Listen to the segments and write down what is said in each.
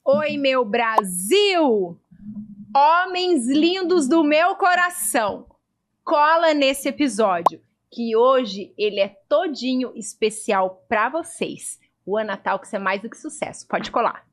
Oi, meu Brasil! Homens lindos do meu coração, cola nesse episódio, que hoje ele é todinho especial pra vocês. O Ana Talks é mais do que sucesso, pode colar.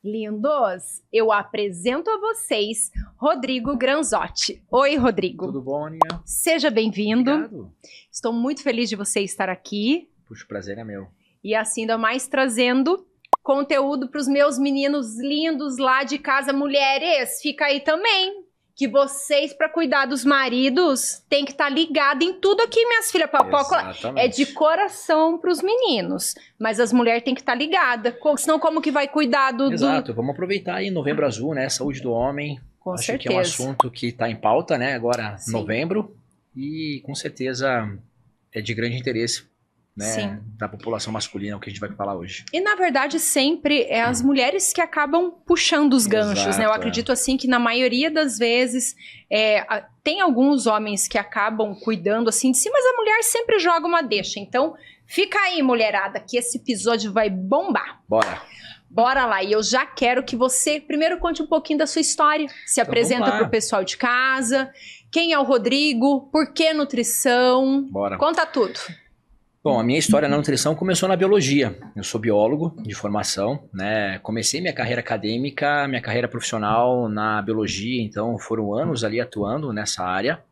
Lindos, eu apresento a vocês Rodrigo Granzotti. Oi, Rodrigo. Tudo bom, Aninha? Seja bem-vindo. Obrigado. Estou muito feliz de você estar aqui. Puxa, o prazer é meu. E assim, ainda mais trazendo conteúdo para os meus meninos lindos lá de casa. Mulheres, fica aí também. Que vocês, para cuidar dos maridos, tem que estar ligado em tudo aqui, minhas filhas. É de coração para os meninos. Mas as mulheres têm que estar ligadas. Senão, como que vai cuidar do... Exato. Vamos aproveitar aí Novembro Azul, né? Saúde do homem. Com Acho certeza. que é um assunto que está em pauta, né? Agora, Sim. novembro. E, com certeza, é de grande interesse, né? Sim. Da população masculina, o que a gente vai falar hoje. E, na verdade, sempre é as mulheres que acabam puxando os ganchos, Exato, né? Eu acredito, assim, que na maioria das vezes tem alguns homens que acabam cuidando, assim, de si, mas a mulher sempre joga uma deixa. Então, fica aí, mulherada, que esse episódio vai bombar. Bora. Bora lá. E eu já quero que você, primeiro, conte um pouquinho da sua história. Se apresenta para o pessoal de casa. Quem é o Rodrigo? Por que nutrição? Bora. Conta tudo. Bom, a minha história na nutrição começou na biologia. Eu sou biólogo de formação, né? Comecei minha carreira acadêmica, minha carreira profissional na biologia, então foram anos ali atuando nessa área.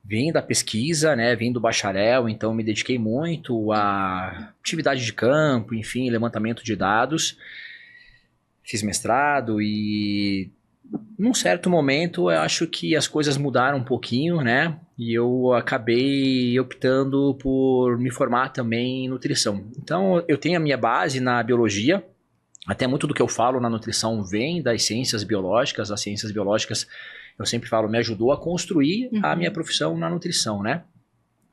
Vim da pesquisa, né? Vim do bacharel, então me dediquei muito à atividade de campo, enfim, levantamento de dados. Fiz mestrado e num certo momento eu acho que as coisas mudaram um pouquinho, né? E eu acabei optando por me formar também em nutrição. Então eu tenho a minha base na biologia, até muito do que eu falo na nutrição vem das ciências biológicas. As ciências biológicas, eu sempre falo, me ajudou a construir a minha profissão na nutrição, né?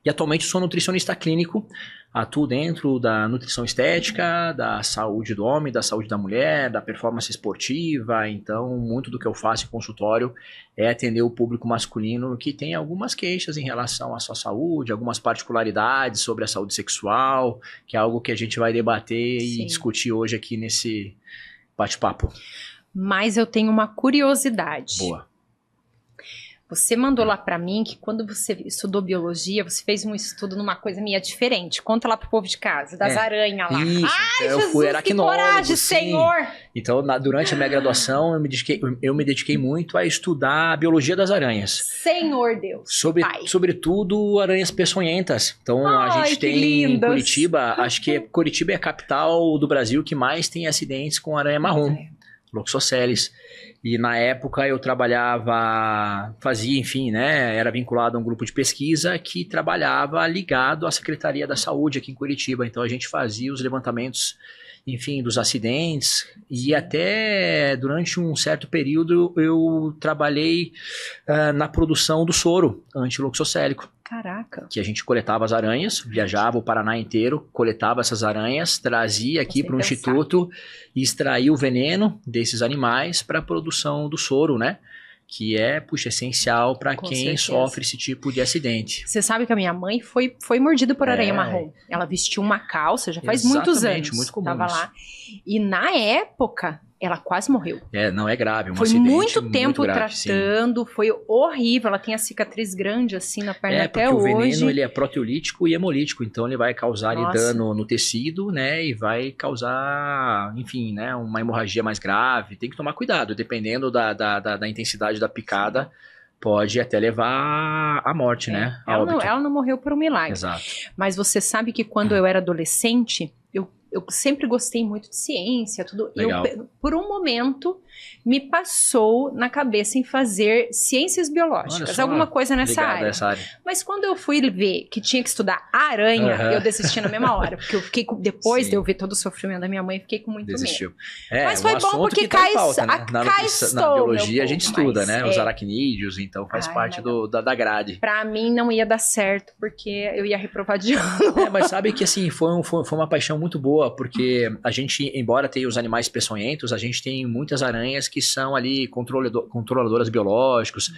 E atualmente sou nutricionista clínico, atuo dentro da nutrição estética, da saúde do homem, da saúde da mulher, da performance esportiva. Então, muito do que eu faço em consultório é atender o público masculino que tem algumas queixas em relação à sua saúde, algumas particularidades sobre a saúde sexual, que é algo que a gente vai debater Sim. e discutir hoje aqui nesse bate-papo. Mas eu tenho uma curiosidade. Boa. Você mandou lá pra mim que quando você estudou biologia, você fez um estudo numa coisa meia diferente. Conta lá pro povo de casa, das aranhas lá. Isso, Ai, eu Jesus, fui que aracnólogo, coragem, sim. Senhor! Então, durante a minha graduação, eu me dediquei muito a estudar a biologia das aranhas. Senhor Deus, Pai. Sobretudo aranhas peçonhentas. Então, a Ai, gente que tem em lindas. Curitiba, acho que Curitiba é a capital do Brasil que mais tem acidentes com aranha marrom, Loxosceles. E na época eu fazia, enfim, né, era vinculado a um grupo de pesquisa que trabalhava ligado à Secretaria da Saúde aqui em Curitiba. Então a gente fazia os levantamentos, enfim, dos acidentes e até durante um certo período eu trabalhei na produção do soro antiloxocélico. Caraca. Que a gente coletava as aranhas, viajava o Paraná inteiro, coletava essas aranhas, trazia aqui para o instituto e extraía o veneno desses animais para a produção do soro, né? Que é, essencial para quem sofre esse tipo de acidente. Você sabe que a minha mãe foi mordida por aranha marrom. Ela vestiu uma calça, já faz muitos anos. Muito comum. Tava lá. E na época, ela quase morreu. Não é grave, foi acidente muito tempo grave, tratando, sim. Foi horrível. Ela tem a cicatriz grande assim na perna até hoje. Porque o veneno ele é proteolítico e hemolítico, então ele vai causar dano no tecido, né? E vai causar, enfim, né? Uma hemorragia mais grave. Tem que tomar cuidado, dependendo da intensidade da picada. Pode até levar à morte, né? Ela não morreu por um milagre. Exato. Mas você sabe que quando eu era adolescente, eu sempre gostei muito de ciência, tudo. Por um momento, me passou na cabeça em fazer ciências biológicas, alguma coisa nessa área. Mas quando eu fui ver que tinha que estudar aranha, eu desisti na mesma hora. Porque eu fiquei depois de eu ver todo o sofrimento da minha mãe, eu fiquei com muito medo. Mas foi bom porque cai pauta, né? Na biologia a gente estuda, né? Os aracnídeos, então faz parte da grade. Pra mim não ia dar certo, porque eu ia reprovar de ano. Mas sabe que assim, foi uma paixão muito boa, porque a gente, embora tenha os animais peçonhentos, a gente tem muitas aranhas aranhas que são ali controladoras biológicos,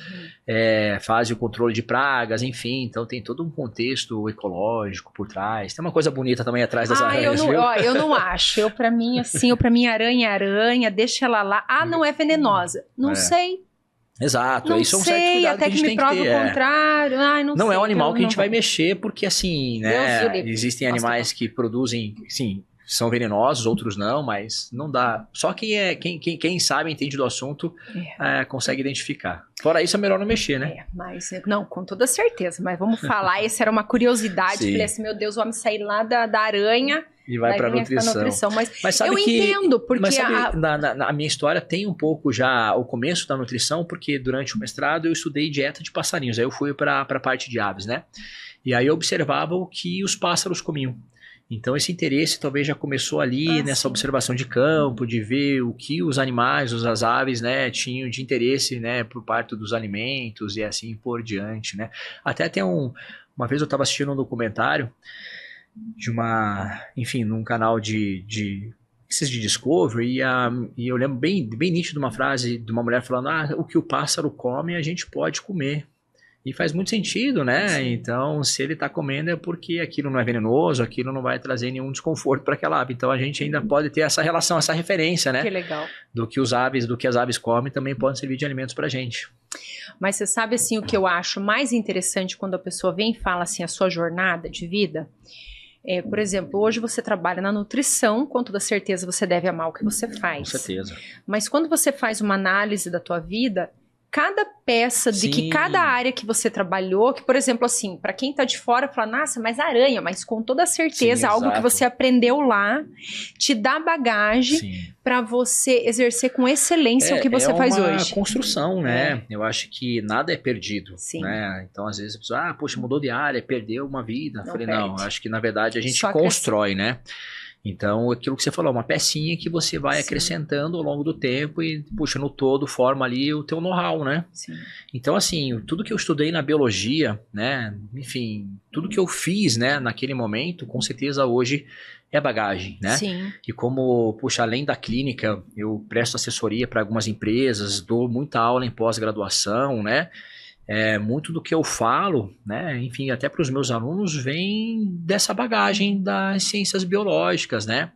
fazem o controle de pragas, enfim. Então tem todo um contexto ecológico por trás. Tem uma coisa bonita também atrás das aranhas, viu? Eu não acho. Pra mim, aranha é aranha, deixa ela lá. Não é venenosa. Não sei. Exato, não isso é um certo cuidado até que a gente me prova o contrário. Não sei, é um animal que a gente vai mexer, porque assim, né? Existem animais que produzem, sim, são venenosos, outros não, mas não dá. Só quem sabe, entende do assunto, consegue identificar. Fora isso, é melhor não mexer, né? Mas não, com toda certeza. Mas vamos falar, essa era uma curiosidade. Falei assim, meu Deus, o homem sair lá da aranha e vai para nutrição. Mas sabe eu entendo, porque mas sabe, na minha história tem um pouco já o começo da nutrição, porque durante o mestrado eu estudei dieta de passarinhos, aí eu fui para a parte de aves, né? E aí eu observava o que os pássaros comiam. Então esse interesse talvez já começou ali nessa observação de campo, de ver o que os animais, as aves, né, tinham de interesse, né, por parte dos alimentos e assim por diante, né? Até tem uma vez eu estava assistindo um documentário de enfim, num canal de Discovery, e eu lembro bem nítido uma frase de uma mulher falando, o que o pássaro come a gente pode comer. E faz muito sentido, né? Sim. Então, se ele está comendo é porque aquilo não é venenoso, aquilo não vai trazer nenhum desconforto para aquela ave. Então, a gente ainda pode ter essa relação, essa referência, né? Que legal. Do que as aves comem também podem servir de alimentos para a gente. Mas você sabe, assim, o que eu acho mais interessante quando a pessoa vem e fala, assim, a sua jornada de vida? Por exemplo, hoje você trabalha na nutrição, com toda certeza você deve amar o que você faz. Com certeza. Mas quando você faz uma análise da tua vida, cada peça de que cada área que você trabalhou, que, por exemplo, assim, para quem tá de fora, fala, nossa, mas aranha, mas com toda certeza, algo que você aprendeu lá, te dá bagagem para você exercer com excelência o que você faz hoje. É uma construção, né? Eu acho que nada é perdido, né? Então, às vezes a pessoa, poxa, mudou de área, perdeu uma vida. Falei, não, acho que na verdade a gente constrói, né? Então, aquilo que você falou, uma pecinha que você vai acrescentando ao longo do tempo e, puxa, no todo forma ali o teu know-how, né? Sim. Então, assim, tudo que eu estudei na biologia, né? Enfim, tudo que eu fiz, né, naquele momento, com certeza hoje é bagagem, né? Sim. E como, puxa, além da clínica, eu presto assessoria para algumas empresas, dou muita aula em pós-graduação, né? Muito do que eu falo, né, enfim, até para os meus alunos, vem dessa bagagem das ciências biológicas, né?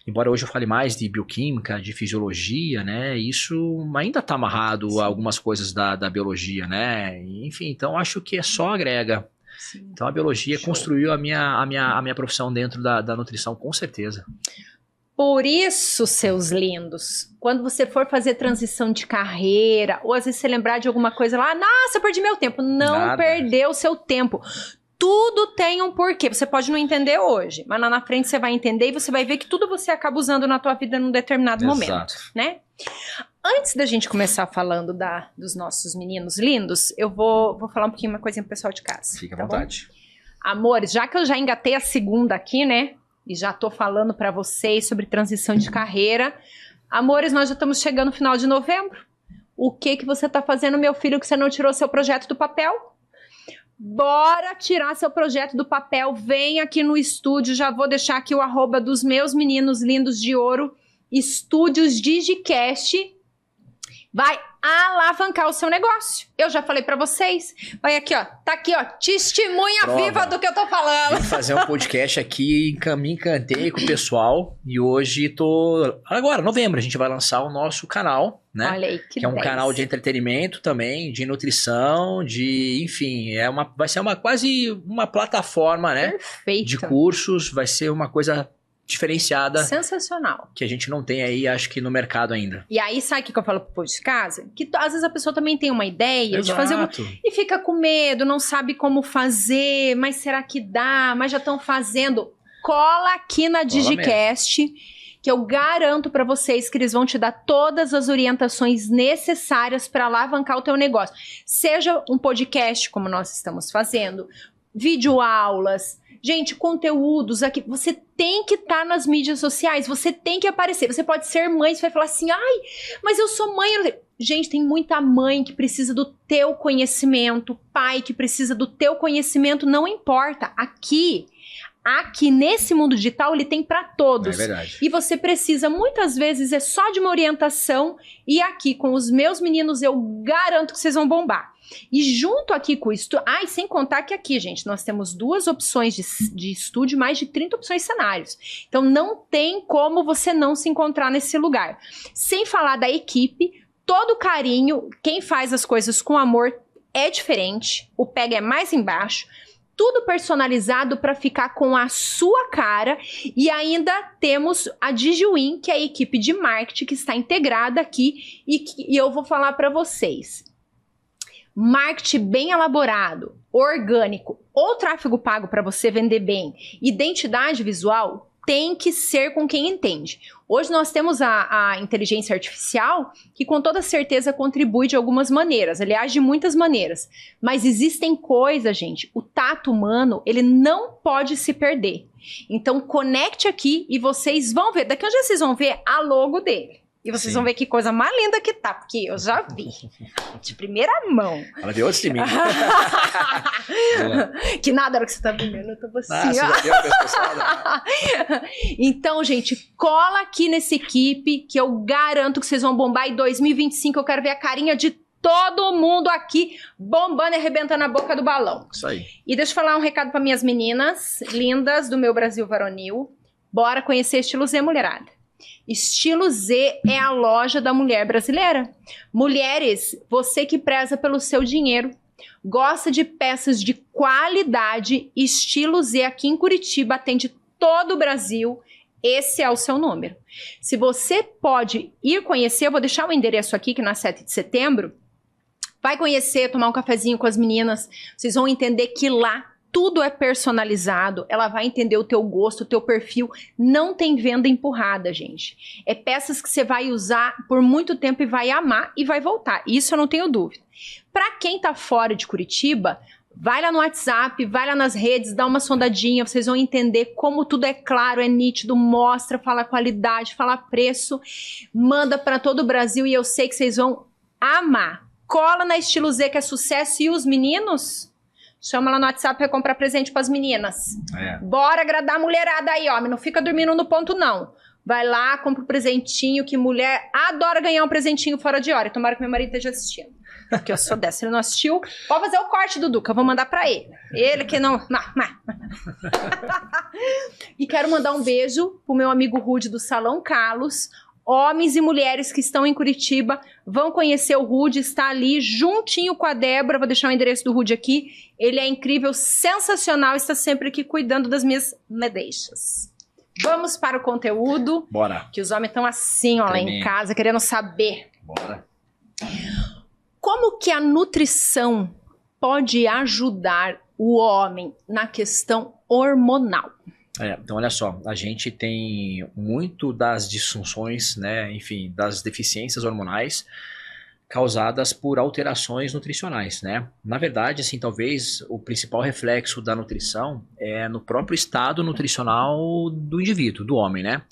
Embora hoje eu fale mais de bioquímica, de fisiologia, né, isso ainda está amarrado a algumas coisas da biologia, né? Enfim, então acho que só agrega. Sim. Então a biologia construiu a minha profissão dentro da nutrição, com certeza. Por isso, seus lindos, quando você for fazer transição de carreira, ou às vezes você lembrar de alguma coisa lá, nossa, eu perdi meu tempo. Não perdeu o seu tempo. Tudo tem um porquê. Você pode não entender hoje, mas lá na frente você vai entender e você vai ver que tudo você acaba usando na tua vida num determinado momento, né? Antes da gente começar falando dos nossos meninos lindos, eu vou falar um pouquinho uma coisinha pro pessoal de casa. Fica à vontade. Amores, já que eu já engatei a segunda aqui, né? E já tô falando para vocês sobre transição de carreira. Amores, nós já estamos chegando no final de novembro. O que você tá fazendo, meu filho, que você não tirou seu projeto do papel? Bora tirar seu projeto do papel. Vem aqui no estúdio. Já vou deixar aqui o @ dos meus meninos lindos de ouro. Estúdios Digicast. Vai alavancar o seu negócio. Eu já falei pra vocês. Vai aqui, ó. Tá aqui, ó. Testemunha viva do que eu tô falando. Vou fazer um podcast aqui. Me encantei com o pessoal. E hoje agora, novembro, a gente vai lançar o nosso canal, né? Olha aí, que é um canal de entretenimento também, de nutrição, enfim, vai ser quase uma plataforma, né? Perfeito. De cursos. Vai ser uma coisa diferenciada. Sensacional. Que a gente não tem aí, acho que no mercado ainda. E aí, sabe o que eu falo pro povo de casa? Que às vezes a pessoa também tem uma ideia de fazer e fica com medo, não sabe como fazer, mas será que dá? Mas já estão fazendo. Cola aqui na Digicast, que eu garanto pra vocês que eles vão te dar todas as orientações necessárias para alavancar o teu negócio. Seja um podcast, como nós estamos fazendo, videoaulas, gente, conteúdos aqui. Você tem que estar nas mídias sociais, você tem que aparecer. Você pode ser mãe, você vai falar assim, mas eu sou mãe. Gente, tem muita mãe que precisa do teu conhecimento, pai que precisa do teu conhecimento, não importa. Aqui, Aqui nesse mundo digital ele tem para todos. É verdade. E você precisa, muitas vezes, é só de uma orientação. E aqui com os meus meninos eu garanto que vocês vão bombar. E junto aqui com isso, e sem contar que aqui, gente, nós temos 2 opções de estúdio, mais de 30 opções de cenários. Então não tem como você não se encontrar nesse lugar. Sem falar da equipe, todo carinho, quem faz as coisas com amor é diferente, o pega é mais embaixo. Tudo personalizado para ficar com a sua cara. E ainda temos a DigiWin, que é a equipe de marketing que está integrada aqui. E eu vou falar para vocês. Marketing bem elaborado, orgânico ou tráfego pago para você vender bem, identidade visual, tem que ser com quem entende. Hoje nós temos a inteligência artificial que com toda certeza contribui de algumas maneiras, aliás, de muitas maneiras. Mas existem coisas, gente, o tato humano, ele não pode se perder. Então conecte aqui e vocês vão ver, daqui a um dia vocês vão ver a logo dele. E vocês vão ver que coisa mais linda que tá, porque eu já vi. De primeira mão. Ela viu antes de mim. Que nada era o que você tá vendo, eu tô assim. Você já viu a Então, gente, cola aqui nessa equipe, que eu garanto que vocês vão bombar. Em 2025 eu quero ver a carinha de todo mundo aqui bombando e arrebentando a boca do balão. Isso aí. E deixa eu falar um recado para minhas meninas lindas do meu Brasil varonil. Bora conhecer Estilo Z, mulherada. Estilo Z é a loja da mulher brasileira. Mulheres, você que preza pelo seu dinheiro, gosta de peças de qualidade, Estilo Z aqui em Curitiba atende todo o Brasil. Esse é o seu número. Se você pode ir conhecer, eu vou deixar o endereço aqui, que na 7 de setembro, vai conhecer, tomar um cafezinho com as meninas, vocês vão entender que lá tudo é personalizado, ela vai entender o teu gosto, o teu perfil. Não tem venda empurrada, gente. É peças que você vai usar por muito tempo e vai amar e vai voltar. Isso eu não tenho dúvida. Para quem tá fora de Curitiba, vai lá no WhatsApp, vai lá nas redes, dá uma sondadinha, vocês vão entender como tudo é claro, é nítido, mostra, fala qualidade, fala preço, manda para todo o Brasil e eu sei que vocês vão amar. Cola na Estilo Z que é sucesso. E os meninos? Chama lá no WhatsApp pra comprar presente pras meninas. Bora agradar a mulherada aí, ó. Não fica dormindo no ponto, não. Vai lá, compra um presentinho, que mulher adora ganhar um presentinho fora de hora. E tomara que meu marido esteja assistindo. Porque eu sou dessa. Ele não assistiu. Pode fazer o corte, Dudu, que eu vou mandar pra ele. Ele que não... E quero mandar um beijo pro meu amigo Rude do Salão Carlos. Homens e mulheres que estão em Curitiba vão conhecer o Rude, está ali juntinho com a Débora. Vou deixar o endereço do Rude aqui. Ele é incrível, sensacional, está sempre aqui cuidando das minhas madeixas. Vamos para o conteúdo. Bora. Que os homens estão assim, ó, lá em casa, querendo saber. Bora. Como que a nutrição pode ajudar o homem na questão hormonal? Então, olha só, a gente tem muito das disfunções, né, enfim, das deficiências hormonais causadas por alterações nutricionais, né? Na verdade, assim, talvez o principal reflexo da nutrição é no próprio estado nutricional do indivíduo, do homem, né?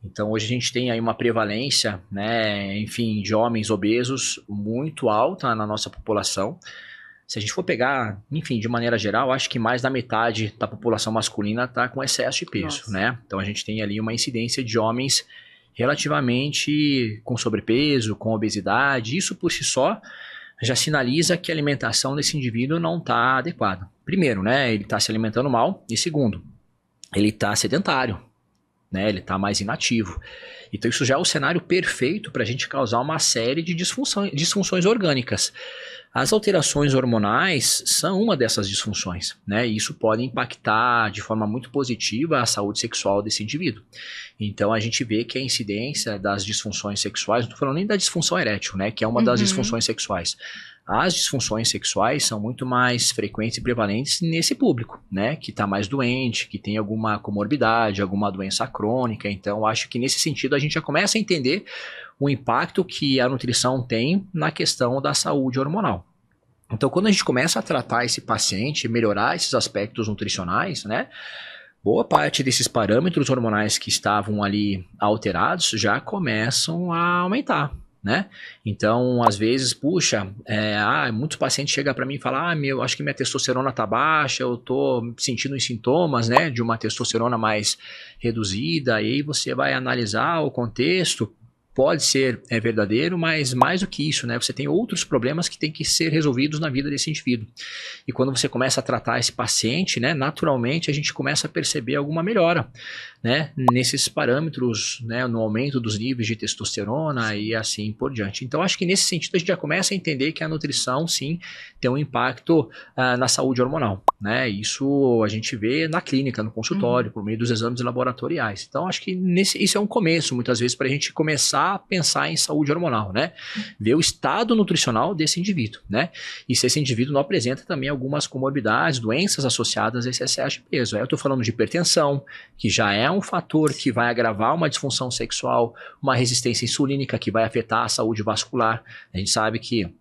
Então, hoje a gente tem aí uma prevalência, né, enfim, de homens obesos muito alta na nossa população. Se a gente for pegar, enfim, de maneira geral, acho que mais da metade da população masculina está com excesso de peso, né? Então a gente tem ali uma incidência de homens relativamente com sobrepeso, com obesidade. Isso por si só já sinaliza que a alimentação desse indivíduo não está adequada. Primeiro, né? Ele está se alimentando mal. E segundo, ele está sedentário, né? Ele está mais inativo. Então isso já é o cenário perfeito para a gente causar uma série de disfunções orgânicas. As alterações hormonais são uma dessas disfunções, né? E isso pode impactar de forma muito positiva a saúde sexual desse indivíduo. Então a gente vê que a incidência das disfunções sexuais, não estou falando nem da disfunção erétil, né? Que é uma das disfunções sexuais. As disfunções sexuais são muito mais frequentes e prevalentes nesse público, né? Que está mais doente, que tem alguma comorbidade, alguma doença crônica. Então acho que nesse sentido a gente já começa a entender o impacto que a nutrição tem na questão da saúde hormonal. Então, quando a gente começa a tratar esse paciente, melhorar esses aspectos nutricionais, né, boa parte desses parâmetros hormonais que estavam ali alterados já começam a aumentar, né? Então, às vezes, puxa, muitos pacientes chegam para mim e falam, acho que minha testosterona tá baixa, eu tô sentindo os sintomas, né, de uma testosterona mais reduzida, e aí você vai analisar o contexto. Pode ser verdadeiro, mas mais do que isso, né? Você tem outros problemas que têm que ser resolvidos na vida desse indivíduo. E quando você começa a tratar esse paciente, né, naturalmente a gente começa a perceber alguma melhora, né, nesses parâmetros, né, no aumento dos níveis de testosterona e assim por diante. Então, acho que nesse sentido a gente já começa a entender que a nutrição, sim, tem um impacto na saúde hormonal, né? Isso a gente vê na clínica, no consultório, por meio dos exames laboratoriais. Então, acho que isso é um começo, muitas vezes, para a gente começar a pensar em saúde hormonal, né? Ver o estado nutricional desse indivíduo, né? E se esse indivíduo não apresenta também algumas comorbidades, doenças associadas a esse excesso de peso. Aí eu estou falando de hipertensão, que já é um fator que vai agravar uma disfunção sexual, uma resistência insulínica que vai afetar a saúde vascular. A gente sabe que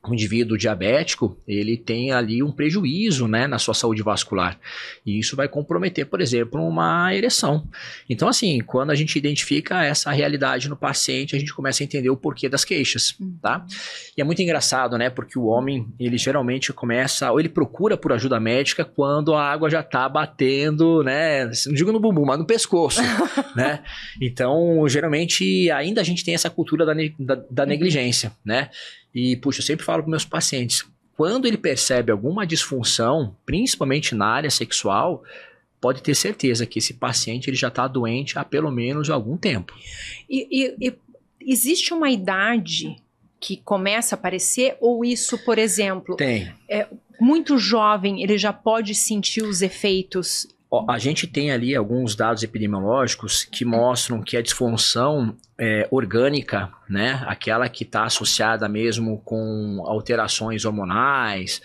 o indivíduo diabético, ele tem ali um prejuízo, né, na sua saúde vascular. E isso vai comprometer, por exemplo, uma ereção. Então, assim, quando a gente identifica essa realidade no paciente, a gente começa a entender o porquê das queixas, tá? E é muito engraçado, né, porque o homem, ele geralmente começa, ou ele procura por ajuda médica quando a água já tá batendo, né, não digo no bumbum, mas no pescoço, né? Então, geralmente, ainda a gente tem essa cultura da negligência, né? E, puxa, eu sempre falo para meus pacientes, quando ele percebe alguma disfunção, principalmente na área sexual, pode ter certeza que esse paciente ele já está doente há pelo menos algum tempo. E existe uma idade que começa a aparecer, ou isso, por exemplo, tem. Muito jovem, ele já pode sentir os efeitos? A gente tem ali alguns dados epidemiológicos que mostram que a disfunção orgânica, né, aquela que está associada mesmo com alterações hormonais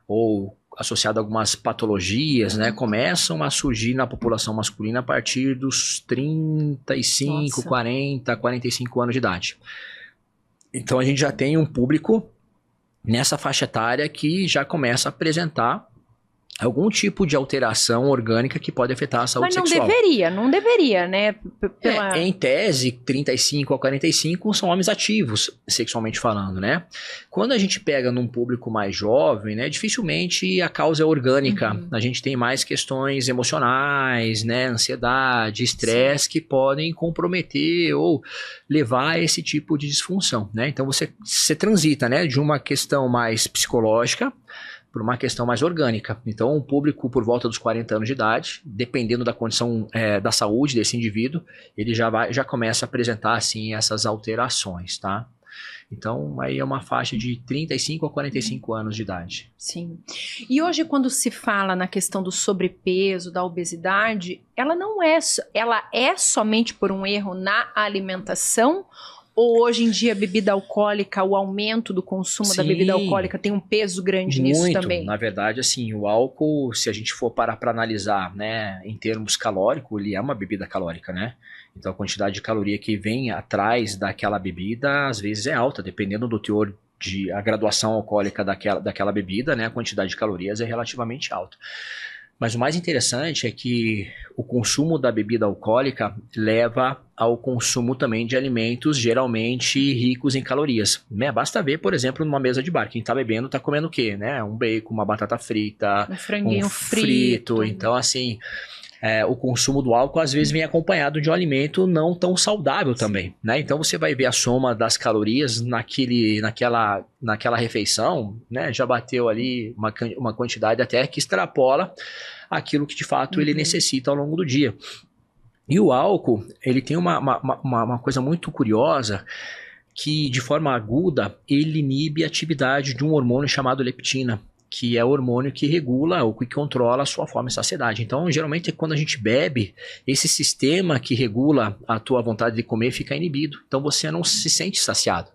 ou associada a algumas patologias, né, começam a surgir na população masculina a partir dos 35, 40, 45 anos de idade. Então a gente já tem um público nessa faixa etária que já começa a apresentar algum tipo de alteração orgânica que pode afetar a saúde sexual. Mas não deveria, né? Em tese, 35 a 45 são homens ativos, sexualmente falando, né? Quando a gente pega num público mais jovem, né, dificilmente a causa é orgânica. A gente tem mais questões emocionais, né, ansiedade, estresse, que podem comprometer ou levar a esse tipo de disfunção, né? Então você transita, né, de uma questão mais psicológica por uma questão mais orgânica. Então, um público por volta dos 40 anos de idade, dependendo da condição da saúde desse indivíduo, ele já começa a apresentar, assim, essas alterações, tá? Então, aí é uma faixa de 35 a 45 anos de idade. Sim. E hoje, quando se fala na questão do sobrepeso, da obesidade, ela é somente por um erro na alimentação? Ou hoje em dia a bebida alcoólica, o aumento do consumo da bebida alcoólica tem um peso grande nisso também? Na verdade, assim, o álcool, se a gente for parar para analisar, né, em termos calóricos, ele é uma bebida calórica, né? Então a quantidade de caloria que vem atrás daquela bebida, às vezes é alta, dependendo do teor a graduação alcoólica daquela bebida, né, a quantidade de calorias é relativamente alta. Mas o mais interessante é que o consumo da bebida alcoólica leva ao consumo também de alimentos geralmente ricos em calorias. Né? Basta ver, por exemplo, numa mesa de bar, quem está bebendo está comendo o quê? Né? Um bacon, uma batata frita, um franguinho frito. Então, assim, o consumo do álcool às vezes vem acompanhado de um alimento não tão saudável também. Né? Então, você vai ver a soma das calorias naquela refeição, né? Já bateu ali uma quantidade até que extrapola aquilo que de fato ele necessita ao longo do dia. E o álcool, ele tem uma coisa muito curiosa, que de forma aguda ele inibe a atividade de um hormônio chamado leptina, que é o hormônio que regula ou que controla a sua fome e saciedade. Então, geralmente, quando a gente bebe, esse sistema que regula a tua vontade de comer fica inibido. Então, você não se sente saciado.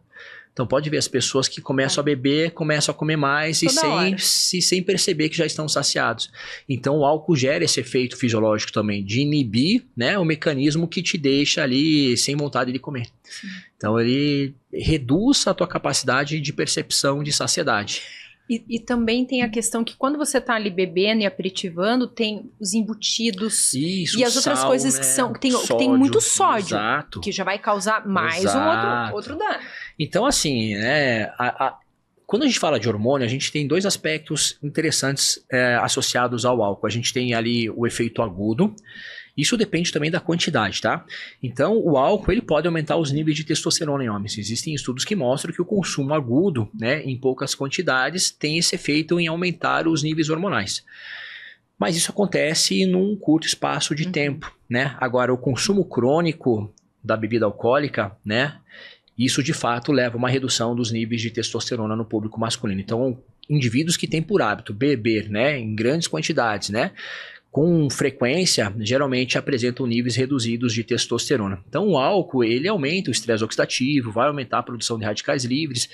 Então pode ver as pessoas que começam a beber, começam a comer mais e sem perceber que já estão saciados. Então o álcool gera esse efeito fisiológico também de inibir, né, o mecanismo que te deixa ali sem vontade de comer. Sim. Então ele reduz a tua capacidade de percepção de saciedade. E também tem a questão que quando você tá ali bebendo e aperitivando, tem os embutidos e as outras coisas, né? que tem muito sódio, exato, que já vai causar mais outro dano. Então, assim, né, quando a gente fala de hormônio, a gente tem dois aspectos interessantes associados ao álcool. A gente tem ali o efeito agudo. Isso depende também da quantidade, tá? Então, o álcool, ele pode aumentar os níveis de testosterona em homens. Existem estudos que mostram que o consumo agudo, né, em poucas quantidades, tem esse efeito em aumentar os níveis hormonais. Mas isso acontece num curto espaço de tempo, né? Agora, o consumo crônico da bebida alcoólica, né, isso de fato leva a uma redução dos níveis de testosterona no público masculino. Então, indivíduos que têm por hábito beber, né, em grandes quantidades, né, com frequência, geralmente apresentam níveis reduzidos de testosterona. Então, o álcool, ele aumenta o estresse oxidativo, vai aumentar a produção de radicais livres,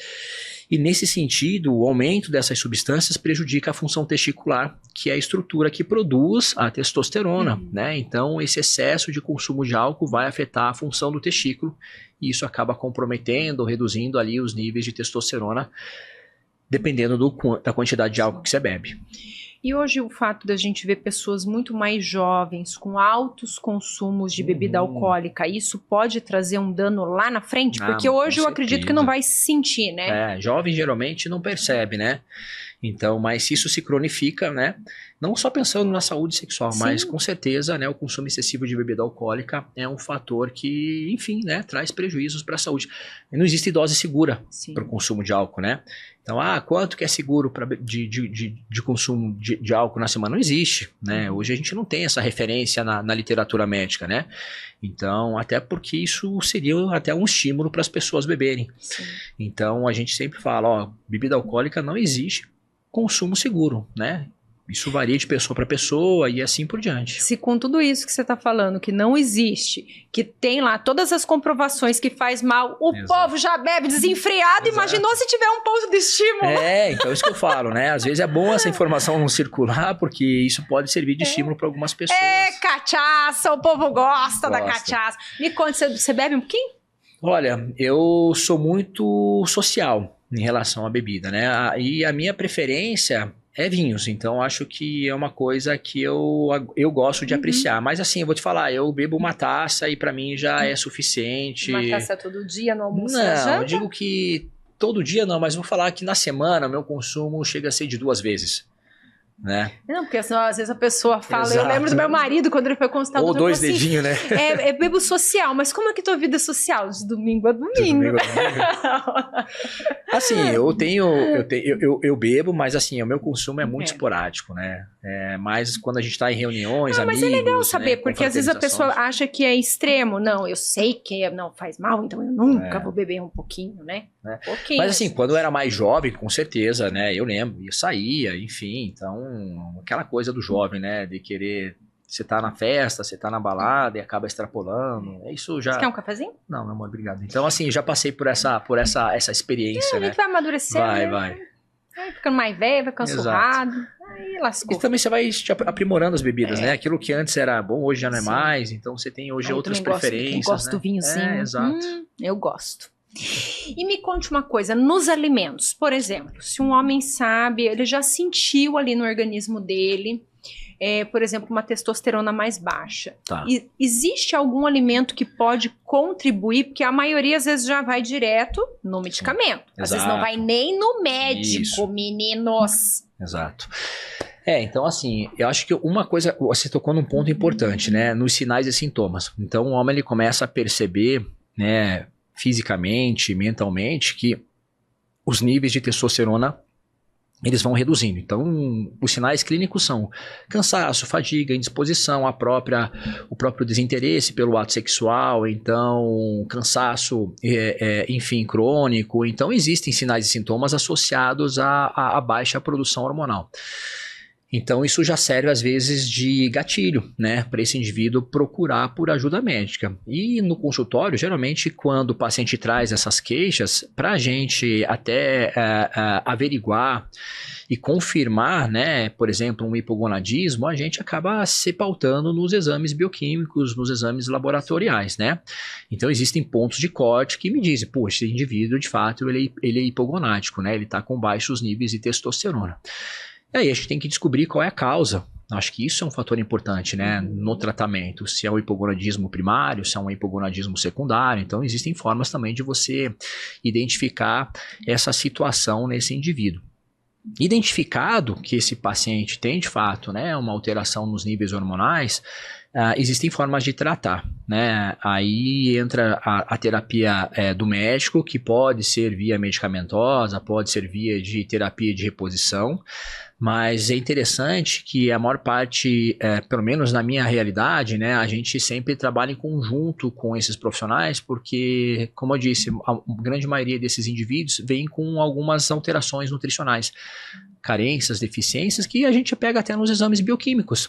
e nesse sentido, o aumento dessas substâncias prejudica a função testicular, que é a estrutura que produz a testosterona, né? Então, esse excesso de consumo de álcool vai afetar a função do testículo, e isso acaba comprometendo ou reduzindo ali os níveis de testosterona, dependendo da quantidade de álcool que você bebe. E hoje o fato da gente ver pessoas muito mais jovens com altos consumos de bebida alcoólica, isso pode trazer um dano lá na frente? Porque hoje eu acredito que não vai se sentir, né? Jovem geralmente não percebe, né? Então, mas se isso se cronifica, né? Não só pensando na saúde sexual, mas com certeza, né, o consumo excessivo de bebida alcoólica é um fator que, enfim, né, traz prejuízos para a saúde. Não existe dose segura para o consumo de álcool, né? Então, quanto que é seguro de consumo de álcool na semana? Não existe, né? Hoje a gente não tem essa referência na literatura médica, né? Então, até porque isso seria até um estímulo para as pessoas beberem. Sim. Então, a gente sempre fala, bebida alcoólica não existe consumo seguro, né? Isso varia de pessoa para pessoa e assim por diante. Se com tudo isso que você está falando, que não existe, que tem lá todas as comprovações que faz mal, o povo já bebe desenfreado, imaginou se tiver um pouco de estímulo. Então isso que eu falo, né? Às vezes é bom essa informação não circular, porque isso pode servir de estímulo para algumas pessoas. Cachaça, o povo gosta da cachaça. Me conta, você bebe um pouquinho? Olha, eu sou muito social em relação à bebida, né? E a minha preferência é vinhos, então acho que é uma coisa que eu gosto de apreciar. Mas assim, eu vou te falar, eu bebo uma taça e pra mim já é suficiente. Uma taça todo dia no almoço? Não, eu digo que todo dia não, mas vou falar que na semana o meu consumo chega a ser de 2 vezes. Né? Não, porque senão, às vezes a pessoa fala, eu lembro do meu marido quando ele foi consultar o doutor. Ou 2 dedinhos, né? Bebo social, mas como é que tua vida é social? De domingo a domingo. Assim, eu bebo, mas assim, o meu consumo é muito esporádico, né? Mas quando a gente tá em reuniões, amigos... Mas é legal saber, porque às vezes a pessoa acha que é extremo. Não, eu sei que não faz mal, então eu nunca vou beber um pouquinho, né? Mas assim, quando eu era mais jovem, com certeza, né? Eu lembro, eu saía, enfim, então... aquela coisa do jovem, né? De querer... Você tá na festa, você tá na balada e acaba extrapolando. Isso já... Você quer um cafezinho? Não, meu amor, obrigado. Então, assim, já passei por essa experiência, né? A gente vai amadurecendo. Vai ficando mais velho, vai ficando surrado. Aí lascou. E também você vai aprimorando as bebidas, né? Aquilo que antes era bom, hoje já não é mais. Então, você tem hoje outras preferências. Eu gosto do vinhozinho. Exato. Eu gosto. E me conte uma coisa, nos alimentos, por exemplo, se um homem sabe, ele já sentiu ali no organismo dele, por exemplo, uma testosterona mais baixa. E existe algum alimento que pode contribuir? Porque a maioria às vezes já vai direto no medicamento. Às vezes não vai nem no médico, meninos. Exato. Então assim, eu acho que uma coisa, você tocou num ponto importante, né? Nos sinais e sintomas. Então o homem ele começa a perceber, né, fisicamente, mentalmente, que os níveis de testosterona eles vão reduzindo. Então, os sinais clínicos são cansaço, fadiga, indisposição, o próprio desinteresse pelo ato sexual, então, cansaço, enfim, crônico. Então, existem sinais e sintomas associados à baixa produção hormonal. Então isso já serve às vezes de gatilho, né, para esse indivíduo procurar por ajuda médica. E no consultório, geralmente, quando o paciente traz essas queixas, para a gente até averiguar e confirmar, né, por exemplo, um hipogonadismo, a gente acaba se pautando nos exames bioquímicos, nos exames laboratoriais, né? Então existem pontos de corte que me dizem, pô, esse indivíduo de fato ele é hipogonádico, né? Ele está com baixos níveis de testosterona. E aí a gente tem que descobrir qual é a causa. Acho que isso é um fator importante, né, no tratamento. Se é um hipogonadismo primário, se é um hipogonadismo secundário. Então existem formas também de você identificar essa situação nesse indivíduo. Identificado que esse paciente tem de fato, né, uma alteração nos níveis hormonais, existem formas de tratar, né? Aí entra a terapia do médico, que pode ser via medicamentosa, pode ser via de terapia de reposição, mas é interessante que a maior parte, pelo menos na minha realidade, né, a gente sempre trabalha em conjunto com esses profissionais, porque, como eu disse, a grande maioria desses indivíduos vem com algumas alterações nutricionais, carências, deficiências, que a gente pega até nos exames bioquímicos.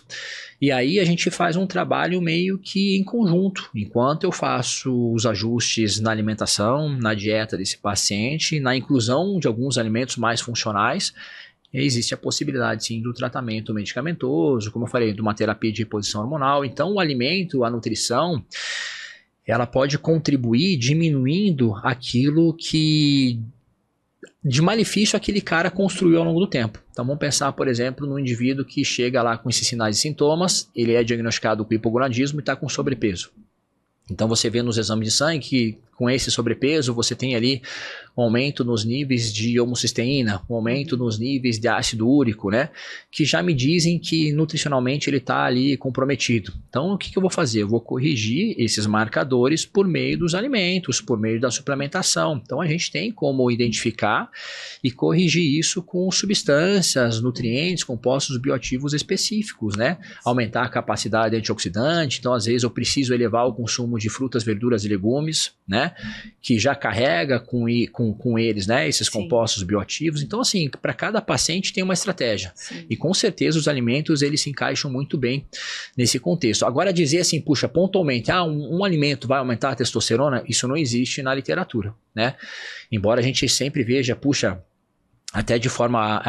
E aí a gente faz um trabalho meio que em conjunto, enquanto eu faço os ajustes na alimentação, na dieta desse paciente, na inclusão de alguns alimentos mais funcionais, existe a possibilidade, sim, do tratamento medicamentoso, como eu falei, de uma terapia de reposição hormonal. Então, o alimento, a nutrição, ela pode contribuir diminuindo aquilo que de malefício aquele cara construiu ao longo do tempo. Então vamos pensar, por exemplo, no indivíduo que chega lá com esses sinais e sintomas, ele é diagnosticado com hipogonadismo e está com sobrepeso. Então você vê nos exames de sangue que com esse sobrepeso você tem ali um aumento nos níveis de homocisteína, um aumento nos níveis de ácido úrico, né? Que já me dizem que nutricionalmente ele está ali comprometido. Então o que eu vou fazer? Eu vou corrigir esses marcadores por meio dos alimentos, por meio da suplementação. Então a gente tem como identificar e corrigir isso com substâncias, nutrientes, compostos bioativos específicos, né? Aumentar a capacidade antioxidante. Então às vezes eu preciso elevar o consumo de frutas, verduras e legumes, né? Que já carrega com eles, né? Esses compostos bioativos. Então, assim, para cada paciente tem uma estratégia. Sim. E com certeza os alimentos, eles se encaixam muito bem nesse contexto. Agora, dizer assim, puxa, pontualmente, um alimento vai aumentar a testosterona, isso não existe na literatura, né? Embora a gente sempre veja, puxa, até de forma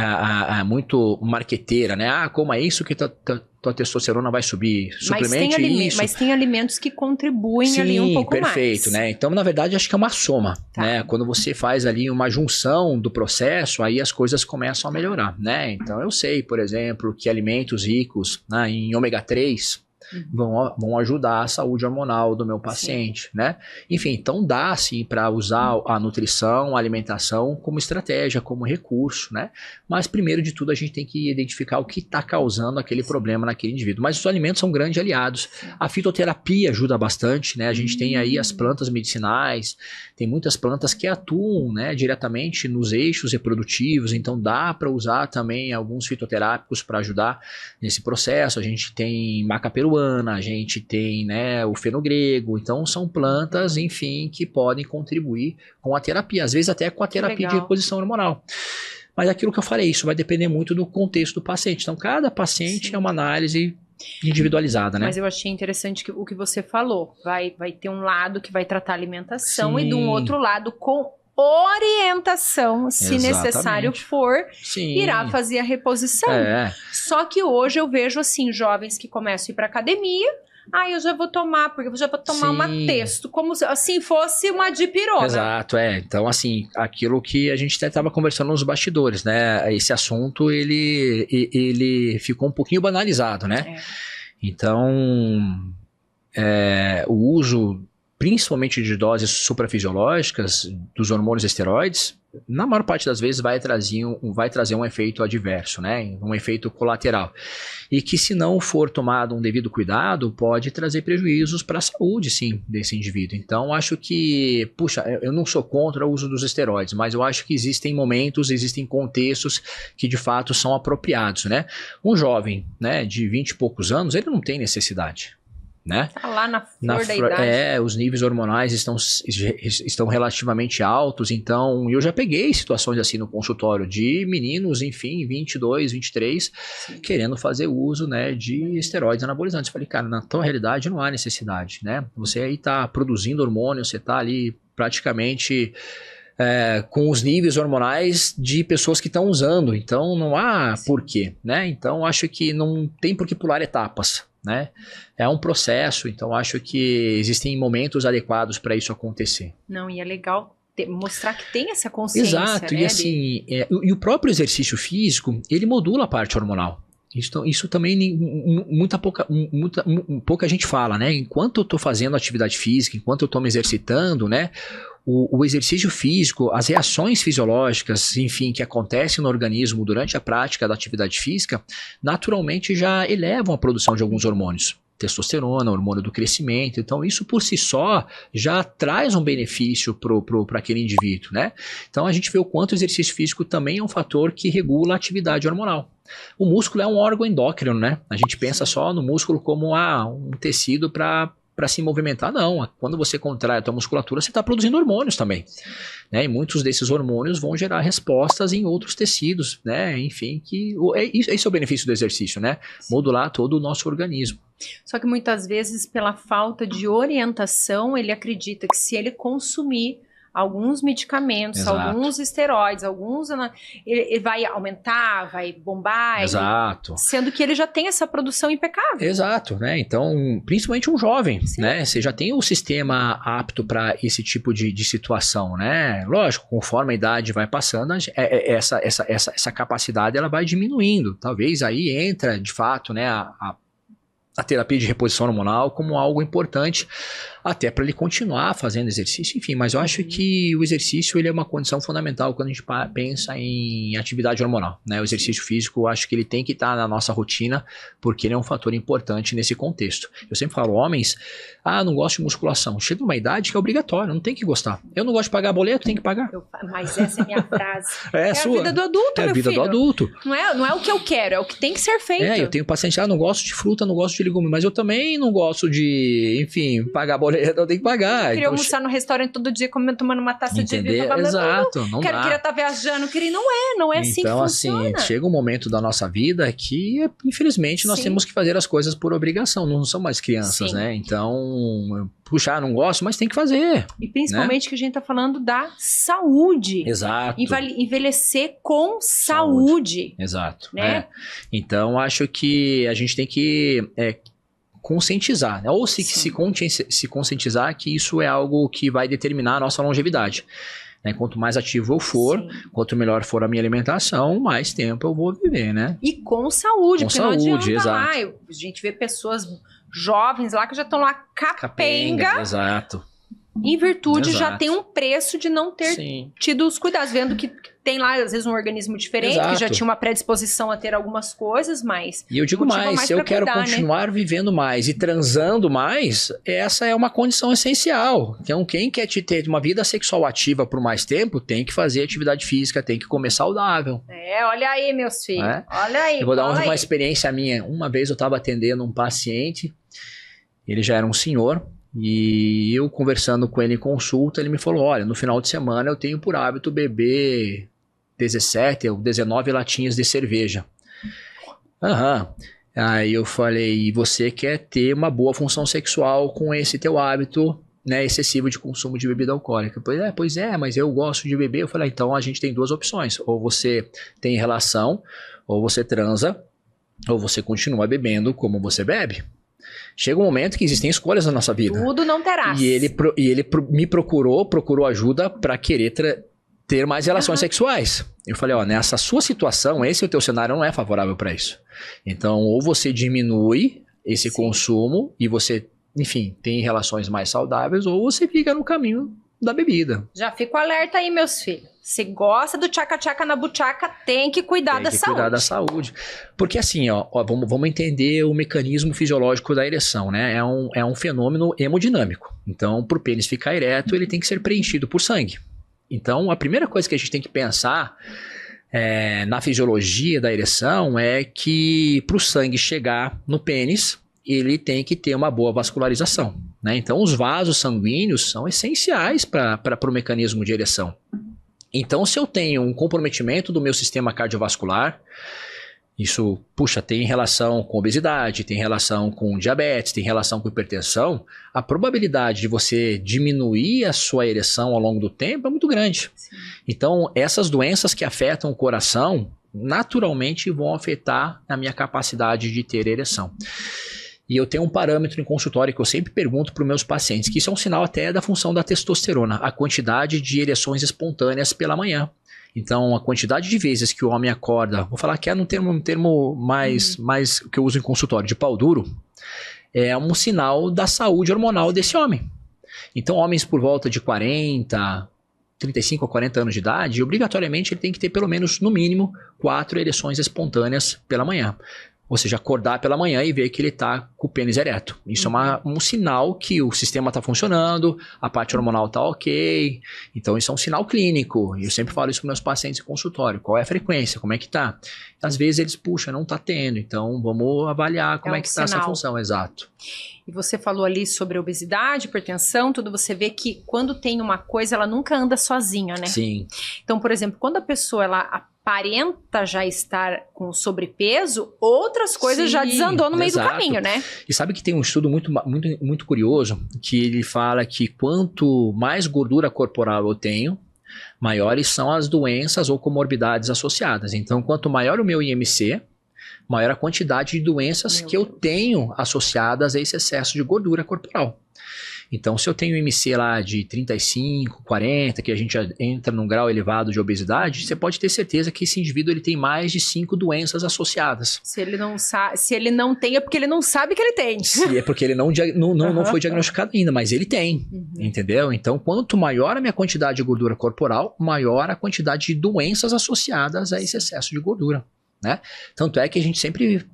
muito marqueteira, né? Como é isso que tua testosterona vai subir? Suplemente isso. Mas tem alimentos que contribuem ali um pouco mais. Perfeito, né? Então, na verdade, acho que é uma soma, né? Quando você faz ali uma junção do processo, aí as coisas começam a melhorar, né? Então, eu sei, por exemplo, que alimentos ricos, né, em ômega 3... vão ajudar a saúde hormonal do meu paciente, sim, né? Enfim, então dá sim para usar a nutrição, a alimentação como estratégia, como recurso, né? Mas primeiro de tudo a gente tem que identificar o que está causando aquele problema naquele indivíduo. Mas os alimentos são grandes aliados. A fitoterapia ajuda bastante, né? A gente tem aí as plantas medicinais, tem muitas plantas que atuam, né, diretamente nos eixos reprodutivos, então dá para usar também alguns fitoterápicos para ajudar nesse processo. A gente tem maca peruana, a gente tem, né, o fenogrego, então são plantas, enfim, que podem contribuir com a terapia, às vezes até com a terapia de reposição hormonal. Mas aquilo que eu falei, isso vai depender muito do contexto do paciente. Então, cada paciente é uma análise individualizada, né? Mas eu achei interessante o que você falou. Vai ter um lado que vai tratar alimentação, sim, e de um outro lado com orientação, se necessário for, sim, irá fazer a reposição. Só que hoje eu vejo assim, jovens que começam a ir para academia, eu já vou tomar, porque eu já vou tomar, sim, uma testo, como se assim fosse uma dipirona. Exato, então assim, aquilo que a gente até estava conversando nos bastidores, né, esse assunto, ele ficou um pouquinho banalizado, né? Então, o uso principalmente de doses suprafisiológicas dos hormônios esteroides, na maior parte das vezes vai trazer um efeito adverso, né? Um efeito colateral. E que se não for tomado um devido cuidado, pode trazer prejuízos para a saúde, sim, desse indivíduo. Então, acho que, puxa, eu não sou contra o uso dos esteroides, mas eu acho que existem momentos, existem contextos que de fato são apropriados, né? Um jovem, né, de 20 e poucos anos, ele não tem necessidade. né? Tá lá na flor da idade. Os níveis hormonais estão relativamente altos, então eu já peguei situações assim no consultório de meninos, enfim, 22, 23, querendo fazer uso, né, de esteroides anabolizantes. Falei, cara, na tua realidade não há necessidade, né? Você aí tá produzindo hormônio, você tá ali praticamente... com os níveis hormonais de pessoas que estão usando, então não há porquê, né? Então acho que não tem por que pular etapas, né? É um processo, então acho que existem momentos adequados para isso acontecer. Não, e é legal mostrar que tem essa consciência. Exato, né? E assim, e o próprio exercício físico, ele modula a parte hormonal. Isso também pouca gente fala, né? Enquanto eu estou fazendo atividade física, enquanto eu estou me exercitando, né? O exercício físico, as reações fisiológicas, enfim, que acontecem no organismo durante a prática da atividade física, naturalmente já elevam a produção de alguns hormônios. Testosterona, hormônio do crescimento. Então, isso por si só já traz um benefício para aquele indivíduo, né? Então, a gente vê o quanto o exercício físico também é um fator que regula a atividade hormonal. O músculo é um órgão endócrino, né? A gente pensa só no músculo como um tecido para se movimentar, não. Quando você contrai a tua musculatura, você está produzindo hormônios também, né? E muitos desses hormônios vão gerar respostas em outros tecidos, né? Enfim, esse é o benefício do exercício, né? Modular todo o nosso organismo. Só que muitas vezes, pela falta de orientação, ele acredita que se ele consumir alguns medicamentos, Exato. Alguns esteroides, ele vai aumentar, vai bombar. Exato. Sendo que ele já tem essa produção impecável. Exato, né? Então, principalmente um jovem, né? Você já tem o sistema apto para esse tipo de situação, né? Lógico, conforme a idade vai passando, essa capacidade ela vai diminuindo. Talvez aí entra, de fato, né, a terapia de reposição hormonal como algo importante até para ele continuar fazendo exercício, enfim, mas eu acho que o exercício ele é uma condição fundamental quando a gente pensa em atividade hormonal, né? O exercício físico, eu acho que ele tem que estar na nossa rotina, porque ele é um fator importante nesse contexto. Eu sempre falo, homens, não gosto de musculação, chega uma idade que é obrigatório, não tem que gostar. Eu não gosto de pagar boleto, tem que pagar. Mas essa é a minha frase. É a vida do adulto, meu filho. É a vida do adulto. Não é o que eu quero, é o que tem que ser feito. Eu tenho paciente, não gosto de fruta, não gosto de legume, mas eu também não gosto de, enfim, pagar boleto, eu tenho que pagar. Eu queria almoçar no restaurante todo dia, tomando uma taça de vinho. Exato, não dá. Queria estar viajando, não é assim que funciona. Então, assim, chega um momento da nossa vida que, infelizmente, nós temos que fazer as coisas por obrigação, não são mais crianças, né? Então, puxar, não gosto, mas tem que fazer. E principalmente, né, que a gente tá falando da saúde. Exato. Envelhecer com saúde. Exato. Né? Então, acho que a gente tem que conscientizar, né? Ou se conscientizar que isso é algo que vai determinar a nossa longevidade. Né? Quanto mais ativo eu for, quanto melhor for a minha alimentação, mais tempo eu vou viver, né? E com saúde, porque não adianta lá. A gente vê pessoas jovens lá que já estão lá capenga. Exato. Em virtude já tem um preço de não ter tido os cuidados, vendo que tem lá, às vezes, um organismo diferente, que já tinha uma predisposição a ter algumas coisas, mas... E eu digo mais, se eu quero continuar vivendo mais e transando mais, essa é uma condição essencial. Então, quem quer ter uma vida sexual ativa por mais tempo, tem que fazer atividade física, tem que comer saudável. Olha aí, meus filhos, olha aí. Eu vou dar uma experiência minha. Uma vez eu estava atendendo um paciente, ele já era um senhor, e eu conversando com ele em consulta, ele me falou, olha, no final de semana eu tenho por hábito beber 17 ou 19 latinhas de cerveja. Aí eu falei, e você quer ter uma boa função sexual com esse teu hábito, né, excessivo de consumo de bebida alcoólica? Pois é, mas eu gosto de beber. Eu falei, então a gente tem duas opções, ou você tem relação, ou você transa, ou você continua bebendo como você bebe. Chega um momento que existem escolhas na nossa vida. Tudo não terás. E ele me procurou ajuda para querer ter mais relações sexuais. Eu falei, nessa sua situação, esse o teu cenário não é favorável para isso. Então, ou você diminui esse consumo e você, enfim, tem relações mais saudáveis, ou você fica no caminho da bebida. Já fico alerta aí, meus filhos. Se gosta do tchaca-tchaca na buchaca, tem que cuidar da saúde. Tem que cuidar da saúde. Porque assim, vamos entender o mecanismo fisiológico da ereção, né? É um fenômeno hemodinâmico. Então, para o pênis ficar ereto, ele tem que ser preenchido por sangue. Então, a primeira coisa que a gente tem que pensar na fisiologia da ereção é que para o sangue chegar no pênis, ele tem que ter uma boa vascularização, né? Então, os vasos sanguíneos são essenciais para o mecanismo de ereção. Então, se eu tenho um comprometimento do meu sistema cardiovascular, isso, puxa, tem relação com obesidade, tem relação com diabetes, tem relação com hipertensão, a probabilidade de você diminuir a sua ereção ao longo do tempo é muito grande. Sim. Então, essas doenças que afetam o coração, naturalmente vão afetar a minha capacidade de ter ereção. E eu tenho um parâmetro em consultório que eu sempre pergunto para os meus pacientes, que isso é um sinal até da função da testosterona, a quantidade de ereções espontâneas pela manhã. Então, a quantidade de vezes que o homem acorda, vou falar que é um termo mais que eu uso em consultório, de pau duro, é um sinal da saúde hormonal desse homem. Então, homens por volta de 35 a 40 anos de idade, obrigatoriamente ele tem que ter pelo menos, no mínimo, 4 ereções espontâneas pela manhã. Ou seja, acordar pela manhã e ver que ele está com o pênis ereto. Isso é um sinal que o sistema está funcionando, a parte hormonal está ok. Então, isso é um sinal clínico. E eu sempre falo isso para meus pacientes em consultório. Qual é a frequência? Como é que está? Às vezes eles, puxa, não está tendo. Então, vamos avaliar como é que está essa função. Exato. E você falou ali sobre obesidade, hipertensão, tudo. Você vê que quando tem uma coisa, ela nunca anda sozinha, né? Sim. Então, por exemplo, quando a pessoa, ela aparenta já estar com sobrepeso, outras coisas já desandou no meio do caminho, né? E sabe que tem um estudo muito curioso, que ele fala que quanto mais gordura corporal eu tenho, maiores são as doenças ou comorbidades associadas. Então, quanto maior o meu IMC, maior a quantidade de doenças que eu tenho associadas a esse excesso de gordura corporal. Então, se eu tenho IMC lá de 35, 40, que a gente já entra num grau elevado de obesidade, você pode ter certeza que esse indivíduo ele tem mais de 5 doenças associadas. Se ele não tem, é porque ele não sabe que ele tem. Se é porque ele não foi diagnosticado ainda, mas ele tem, entendeu? Então, quanto maior a minha quantidade de gordura corporal, maior a quantidade de doenças associadas a esse excesso de gordura, né? Tanto é que a gente sempre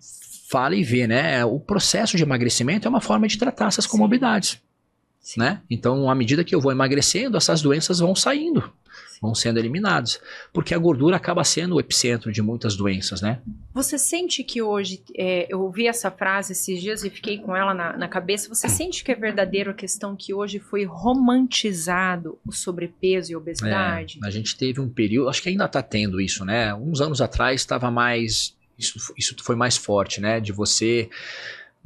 fala e vê, né? O processo de emagrecimento é uma forma de tratar essas comorbidades. Né? Então, à medida que eu vou emagrecendo, essas doenças vão saindo, vão sendo eliminadas, porque a gordura acaba sendo o epicentro de muitas doenças, né? Você sente que hoje, eu ouvi essa frase esses dias e fiquei com ela na cabeça, você sente que é verdadeiro a questão que hoje foi romantizado o sobrepeso e a obesidade? A gente teve um período, acho que ainda está tendo isso, né? Uns anos atrás estava mais, isso foi mais forte, né? De você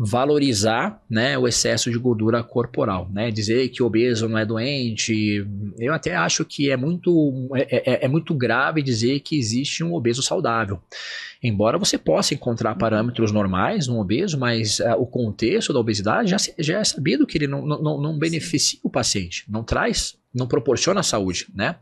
valorizar, né, o excesso de gordura corporal, né, dizer que o obeso não é doente. Eu até acho que é muito grave dizer que existe um obeso saudável. Embora você possa encontrar parâmetros normais no obeso, mas o contexto da obesidade já é sabido que ele não beneficia o paciente, não proporciona saúde, né?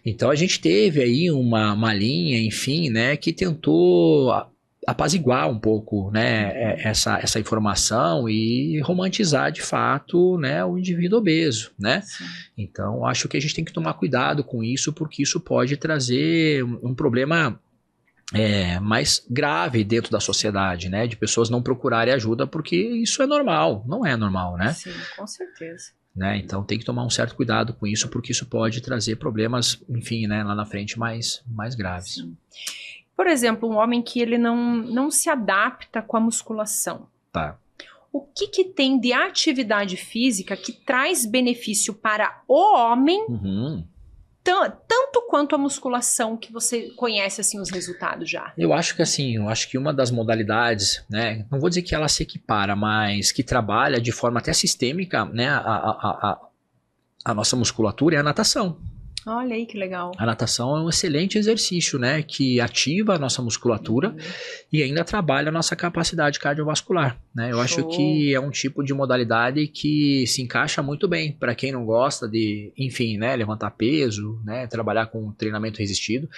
Então a gente teve aí uma linha, enfim, né, que tentou apaziguar um pouco, né, essa informação e romantizar de fato, né, o indivíduo obeso, né? Sim. Então acho que a gente tem que tomar cuidado com isso, porque isso pode trazer um problema mais grave dentro da sociedade, né, de pessoas não procurarem ajuda porque isso é normal, não é normal, né? Sim, com certeza. Né? Então tem que tomar um certo cuidado com isso, porque isso pode trazer problemas, enfim, né, lá na frente mais graves. Sim. Por exemplo, um homem que ele não se adapta com a musculação. Tá. O que tem de atividade física que traz benefício para o homem, tanto quanto a musculação, que você conhece assim os resultados já? Eu acho que uma das modalidades, né, não vou dizer que ela se equipara, mas que trabalha de forma até sistêmica, né, a nossa musculatura é a natação. Olha aí que legal. A natação é um excelente exercício, né, que ativa a nossa musculatura e ainda trabalha a nossa capacidade cardiovascular, né? Eu acho que é um tipo de modalidade que se encaixa muito bem para quem não gosta de, enfim, né, levantar peso, né, trabalhar com treinamento resistido,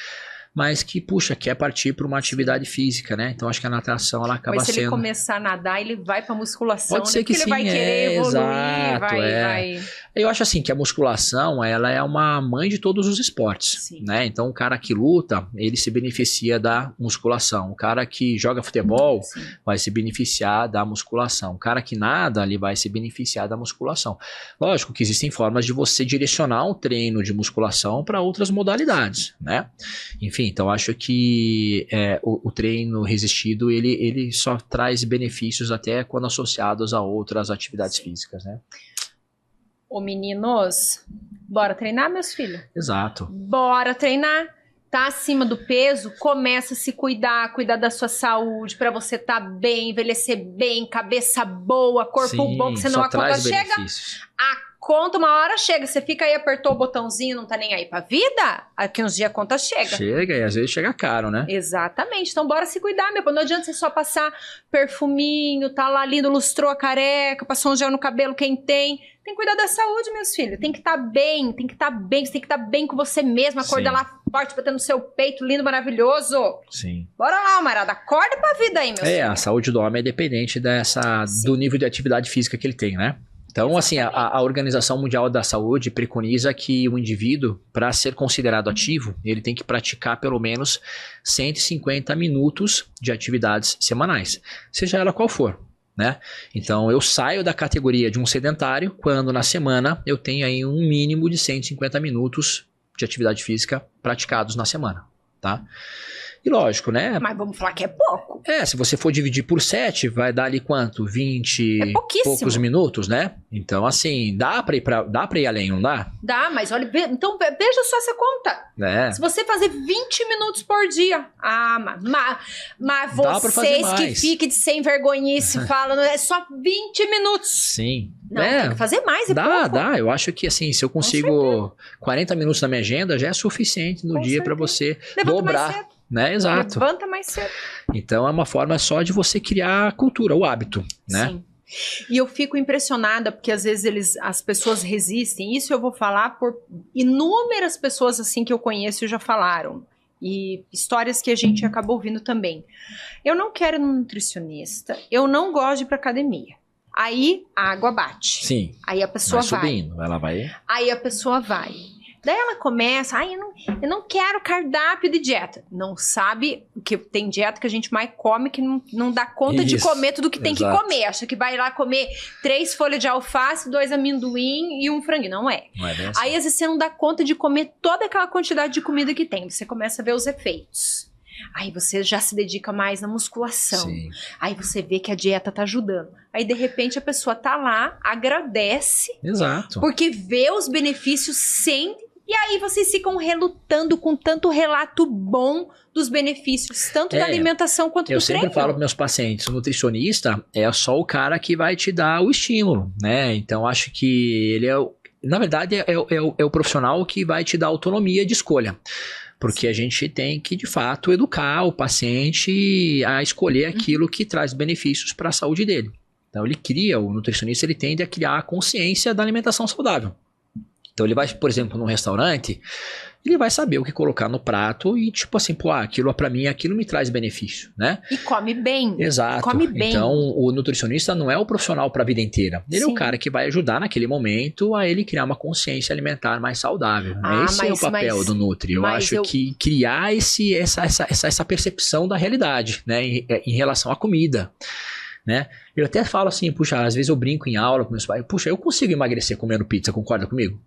mas que, puxa, quer partir para uma atividade física, né? Então, acho que a natação, ela acaba sendo... Mas se ele começar a nadar, ele vai para musculação, pode ser, né? Que ele sim, vai querer evoluir, exato, vai... Eu acho assim, que a musculação, ela é uma mãe de todos os esportes, né? Então, o cara que luta, ele se beneficia da musculação. O cara que joga futebol vai se beneficiar da musculação. O cara que nada, ele vai se beneficiar da musculação. Lógico que existem formas de você direcionar um treino de musculação para outras modalidades, né? Enfim, enfim, então acho que o treino resistido, ele só traz benefícios até quando associados a outras atividades físicas, né? Ô meninos, bora treinar, meus filhos? Exato. Bora treinar. Tá acima do peso, começa a se cuidar da sua saúde, pra você tá bem, envelhecer bem, cabeça boa, corpo bom, que você não a conta chega. A conta uma hora chega, você fica aí, apertou o botãozinho, não tá nem aí pra vida, aqui uns dias a conta chega. Chega, e às vezes chega caro, né? Exatamente, então bora se cuidar, meu pô. Não adianta você só passar perfuminho, tá lá lindo, lustrou a careca, passou um gel no cabelo, quem tem que cuidar da saúde, meus filhos. Tem que estar bem, você tem que estar bem com você mesmo, acordar lá forte, batendo no seu peito, lindo, maravilhoso. Sim. Bora lá, Marada, acorda pra vida aí, meus filhos. A saúde do homem é dependente do nível de atividade física que ele tem, né? Então, assim, a Organização Mundial da Saúde preconiza que o indivíduo, para ser considerado ativo, ele tem que praticar pelo menos 150 minutos de atividades semanais, seja ela qual for. Né? Então eu saio da categoria de um sedentário quando na semana eu tenho aí um mínimo de 150 minutos de atividade física praticados na semana, tá? E lógico, né? Mas vamos falar que é pouco. Se você for dividir por 7, vai dar ali quanto? 20 e poucos minutos, né? Então, assim, dá pra ir além, não dá? Dá, mas olha, então veja só essa conta. Se você fazer 20 minutos por dia, mas vocês que fiquem de sem vergonhice falando, é só 20 minutos. Sim. Não, tem que fazer mais, dá. Eu acho que, assim, se eu consigo 40 minutos na minha agenda, já é suficiente no dia para você dobrar. Né? Exato. Levanta mais cedo. Então é uma forma só de você criar a cultura, o hábito, né? Sim. E eu fico impressionada porque às vezes as pessoas resistem. Isso eu vou falar por inúmeras pessoas assim que eu conheço já falaram. E histórias que a gente acabou ouvindo também. Eu não quero ir no nutricionista, eu não gosto de ir pra academia. Aí a água bate. Sim. Aí a pessoa vai. Subindo, ela vai. Aí a pessoa vai. Daí ela começa, eu não quero cardápio de dieta. Não sabe que tem dieta que a gente mais come que não dá conta de comer tudo que tem que comer. Acha que vai lá comer 3 folhas de alface, 2 amendoim e um franguinho. Não é. Não é bem assim. Aí às vezes você não dá conta de comer toda aquela quantidade de comida que tem. Você começa a ver os efeitos. Aí você já se dedica mais na musculação. Sim. Aí você vê que a dieta tá ajudando. Aí de repente a pessoa tá lá, agradece. Exato. Porque vê os benefícios sem... E aí vocês ficam relutando com tanto relato bom dos benefícios, tanto da alimentação quanto do treino. Eu sempre falo para meus pacientes, o nutricionista é só o cara que vai te dar o estímulo, né? Então acho que ele na verdade é o profissional que vai te dar autonomia de escolha. Porque a gente tem que, de fato, educar o paciente a escolher aquilo que traz benefícios para a saúde dele. Então o nutricionista ele tende a criar a consciência da alimentação saudável. Então ele vai, por exemplo, num restaurante, ele vai saber o que colocar no prato e tipo assim, aquilo pra mim, aquilo me traz benefício, né? E come bem. Exato. Come bem. Então o nutricionista não é o profissional pra vida inteira. Ele é o cara que vai ajudar naquele momento a ele criar uma consciência alimentar mais saudável. Esse é o papel do Nutri. Eu acho que criar essa percepção da realidade, né? Em relação à comida. Né? Eu até falo assim, às vezes eu brinco em aula com meus pais, eu consigo emagrecer comendo pizza, concorda comigo?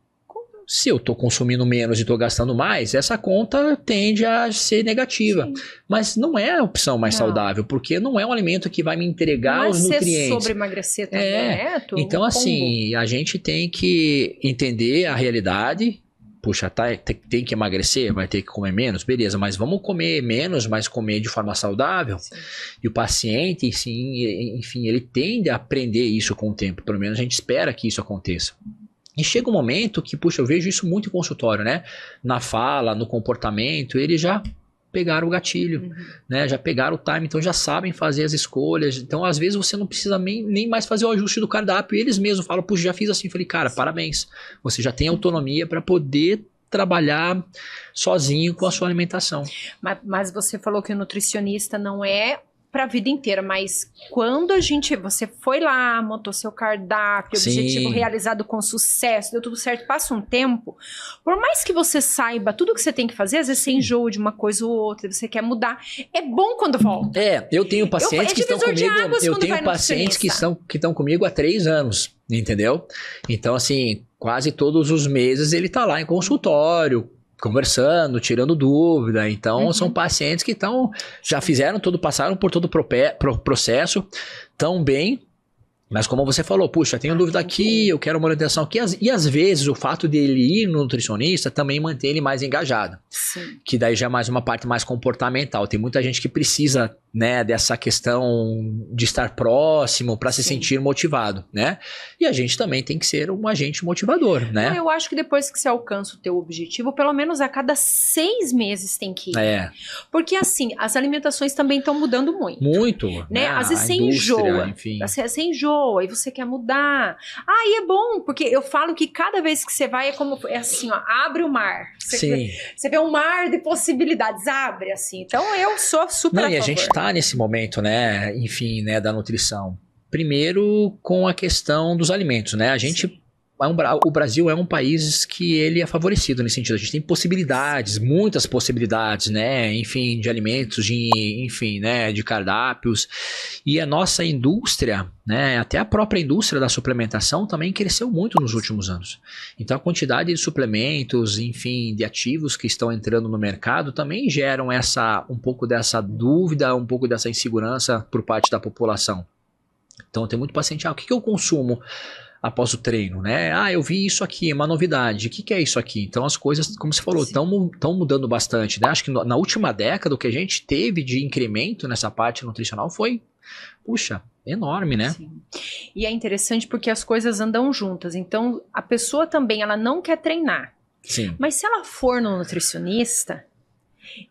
Se eu estou consumindo menos e estou gastando mais, essa conta tende a ser negativa. Sim. Mas não é a opção mais saudável, porque não é um alimento que vai me entregar os nutrientes. Sobre emagrecer também, Então, assim, a gente tem que entender a realidade. Tem que emagrecer, vai ter que comer menos, beleza, mas vamos comer menos, mas comer de forma saudável. Sim. E o paciente, enfim, ele tende a aprender isso com o tempo, pelo menos a gente espera que isso aconteça. E chega um momento que, eu vejo isso muito em consultório, né? Na fala, no comportamento, eles já pegaram o gatilho, né? Já pegaram o time, então já sabem fazer as escolhas. Então, às vezes, você não precisa nem mais fazer o ajuste do cardápio. E eles mesmos falam, já fiz assim. Falei, cara, parabéns. Você já tem autonomia para poder trabalhar sozinho com a sua alimentação. Mas você falou que o nutricionista não é para a vida inteira, mas quando você foi lá, montou seu cardápio, objetivo realizado com sucesso, deu tudo certo, passa um tempo, por mais que você saiba tudo que você tem que fazer, às vezes você enjoa de uma coisa ou outra, você quer mudar, é bom quando volta. Eu tenho pacientes que estão comigo, que estão comigo há 3 anos, entendeu? Então, assim, quase todos os meses ele tá lá em consultório, conversando, tirando dúvida. Então, são pacientes que já passaram por todo o processo, tão bem. Mas como você falou, puxa, tenho dúvida aqui, eu quero uma orientação aqui. E às vezes o fato dele ir no nutricionista também mantém ele mais engajado. Sim. Que daí já é mais uma parte mais comportamental. Tem muita gente que precisa, né, dessa questão de estar próximo para se sentir motivado, né? E a gente também tem que ser um agente motivador, né? Eu acho que depois que você alcança o teu objetivo, pelo menos a cada 6 meses tem que ir. Porque assim, as alimentações também estão mudando muito. Muito. Né? Às vezes você enjoa. Enfim. Você enjoa e você quer mudar. E é bom, porque eu falo que cada vez que você vai é assim, ó, abre o mar. Você vê um mar de possibilidades, abre assim. Então eu sou super a favor. E a gente tá nesse momento, né, enfim, né, da nutrição. Primeiro com a questão dos alimentos, né? A gente o Brasil é um país que ele é favorecido nesse sentido. A gente tem possibilidades, muitas possibilidades, né? Enfim, de alimentos, enfim, né? De cardápios. E a nossa indústria, né? Até a própria indústria da suplementação também cresceu muito nos últimos anos. Então a quantidade de suplementos, enfim, de ativos que estão entrando no mercado também geram um pouco dessa dúvida, um pouco dessa insegurança por parte da população. Então tem muito paciente, o que eu consumo após o treino, né? Eu vi isso aqui, é uma novidade. O que é isso aqui? Então as coisas, como você falou, estão mudando bastante, né? Acho que na última década o que a gente teve de incremento nessa parte nutricional foi, enorme, né? Sim. E é interessante porque as coisas andam juntas. Então a pessoa também, ela não quer treinar. Sim. Mas se ela for no nutricionista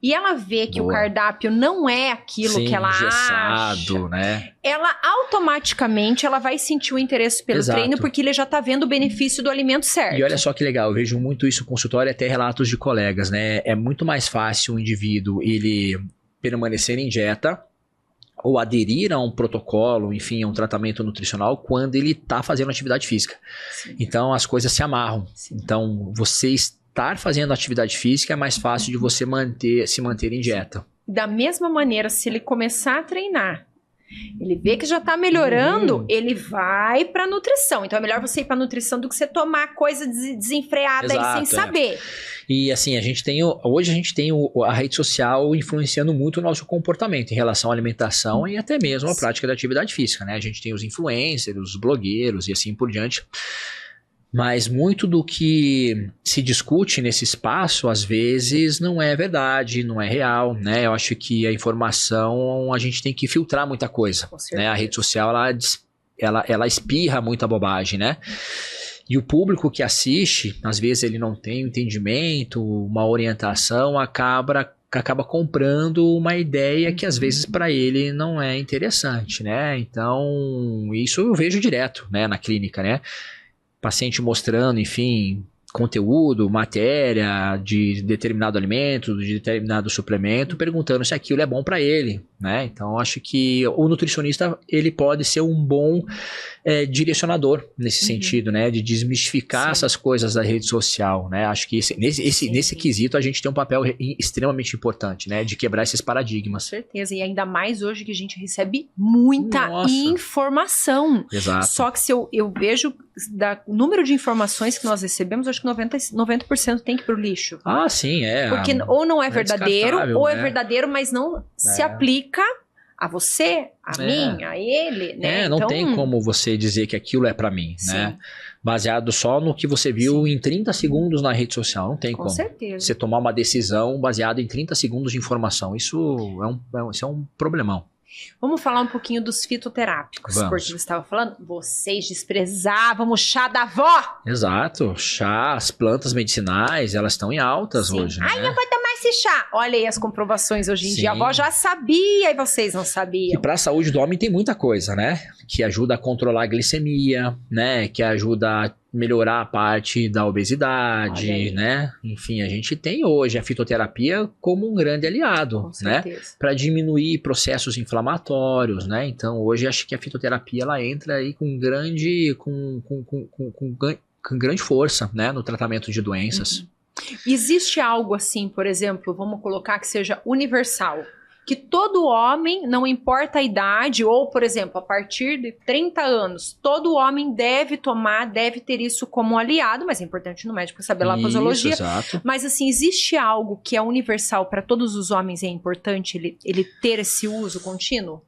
e ela vê que o cardápio não é aquilo que ela acha, né? Ela automaticamente vai sentir o interesse pelo treino, porque ele já está vendo o benefício do alimento certo. E olha só que legal, eu vejo muito isso no consultório, até relatos de colegas, né? É muito mais fácil o indivíduo ele permanecer em dieta ou aderir a um protocolo, enfim, a um tratamento nutricional quando ele está fazendo atividade física. Sim. Então as coisas se amarram. Sim. Então você estar fazendo atividade física é mais fácil de você se manter em dieta. Da mesma maneira, se ele começar a treinar, ele vê que já está melhorando, ele vai para nutrição. Então é melhor você ir para nutrição do que você tomar coisa desenfreada aí sem saber. E assim, hoje a gente tem a rede social influenciando muito o nosso comportamento em relação à alimentação e até mesmo à prática da atividade física, né? A gente tem os influencers, os blogueiros e assim por diante. Mas muito do que se discute nesse espaço, às vezes, não é verdade, não é real, né? Eu acho que a informação, a gente tem que filtrar muita coisa, né? A rede social, ela espirra muita bobagem, né? E o público que assiste, às vezes ele não tem um entendimento, uma orientação, acaba comprando uma ideia que às vezes para ele não é interessante, né? Então, isso eu vejo direto, né, na clínica, né? Paciente mostrando, enfim, conteúdo, matéria de determinado alimento, de determinado suplemento, perguntando se aquilo é bom para ele, né? Então, acho que o nutricionista, ele pode ser um bom direcionador nesse sentido, né? De desmistificar essas coisas da rede social, né? Acho que nesse quesito a gente tem um papel extremamente importante, né? De quebrar esses paradigmas. Com certeza, e ainda mais hoje que a gente recebe muita informação. Exato. Só que se eu vejo o número de informações que nós recebemos, acho que 90% tem que ir pro lixo. Sim, Porque ou não é verdadeiro, ou é verdadeiro, mas não se aplica a você, a mim, a ele, né? Não tem como você dizer que aquilo é pra mim, né? Baseado só no que você viu em 30 segundos na rede social. Não tem como. Com certeza. Você tomar uma decisão baseada em 30 segundos de informação. Isso é um problemão. Vamos falar um pouquinho dos fitoterápicos. Porque você estava falando, vocês desprezavam o chá da avó. Exato. Chá, as plantas medicinais, elas estão em altas hoje, né? Eu vou tomar esse chá. Olha aí as comprovações hoje em dia. A avó já sabia e vocês não sabiam. E para a saúde do homem tem muita coisa, né? Que ajuda a controlar a glicemia, né? Que ajuda a melhorar a parte da obesidade, né? Enfim, a gente tem hoje a fitoterapia como um grande aliado, né? Para diminuir processos inflamatórios, né? Então, hoje acho que a fitoterapia ela entra aí com grande força, né? No tratamento de doenças. Existe algo assim, por exemplo, vamos colocar que seja universal. que todo homem, não importa a idade, ou, por exemplo, a partir de 30 anos, todo homem deve ter isso como aliado, mas é importante no médico saber lá a posologia. Exato. Mas assim, existe algo que é universal para todos os homens e é importante ele ter esse uso contínuo?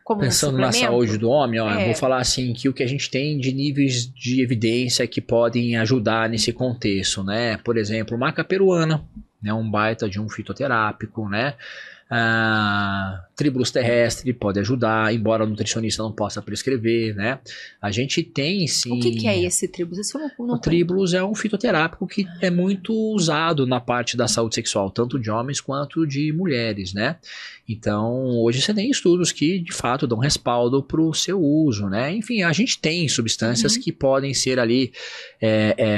Como pensando na saúde do homem, ó, eu vou falar assim que o que a gente tem de níveis de evidência que podem ajudar nesse contexto, né? Por exemplo, maca peruana, né? Um baita de um fitoterápico, né? Tribulus terrestre pode ajudar, embora o nutricionista não possa prescrever, né? A gente tem sim... O que é esse Tribulus? O Tribulus é um fitoterápico que é muito usado na parte da saúde sexual, tanto de homens quanto de mulheres, né? Então, hoje você tem estudos que, de fato, dão respaldo para o seu uso, né? Enfim, a gente tem substâncias que podem ser ali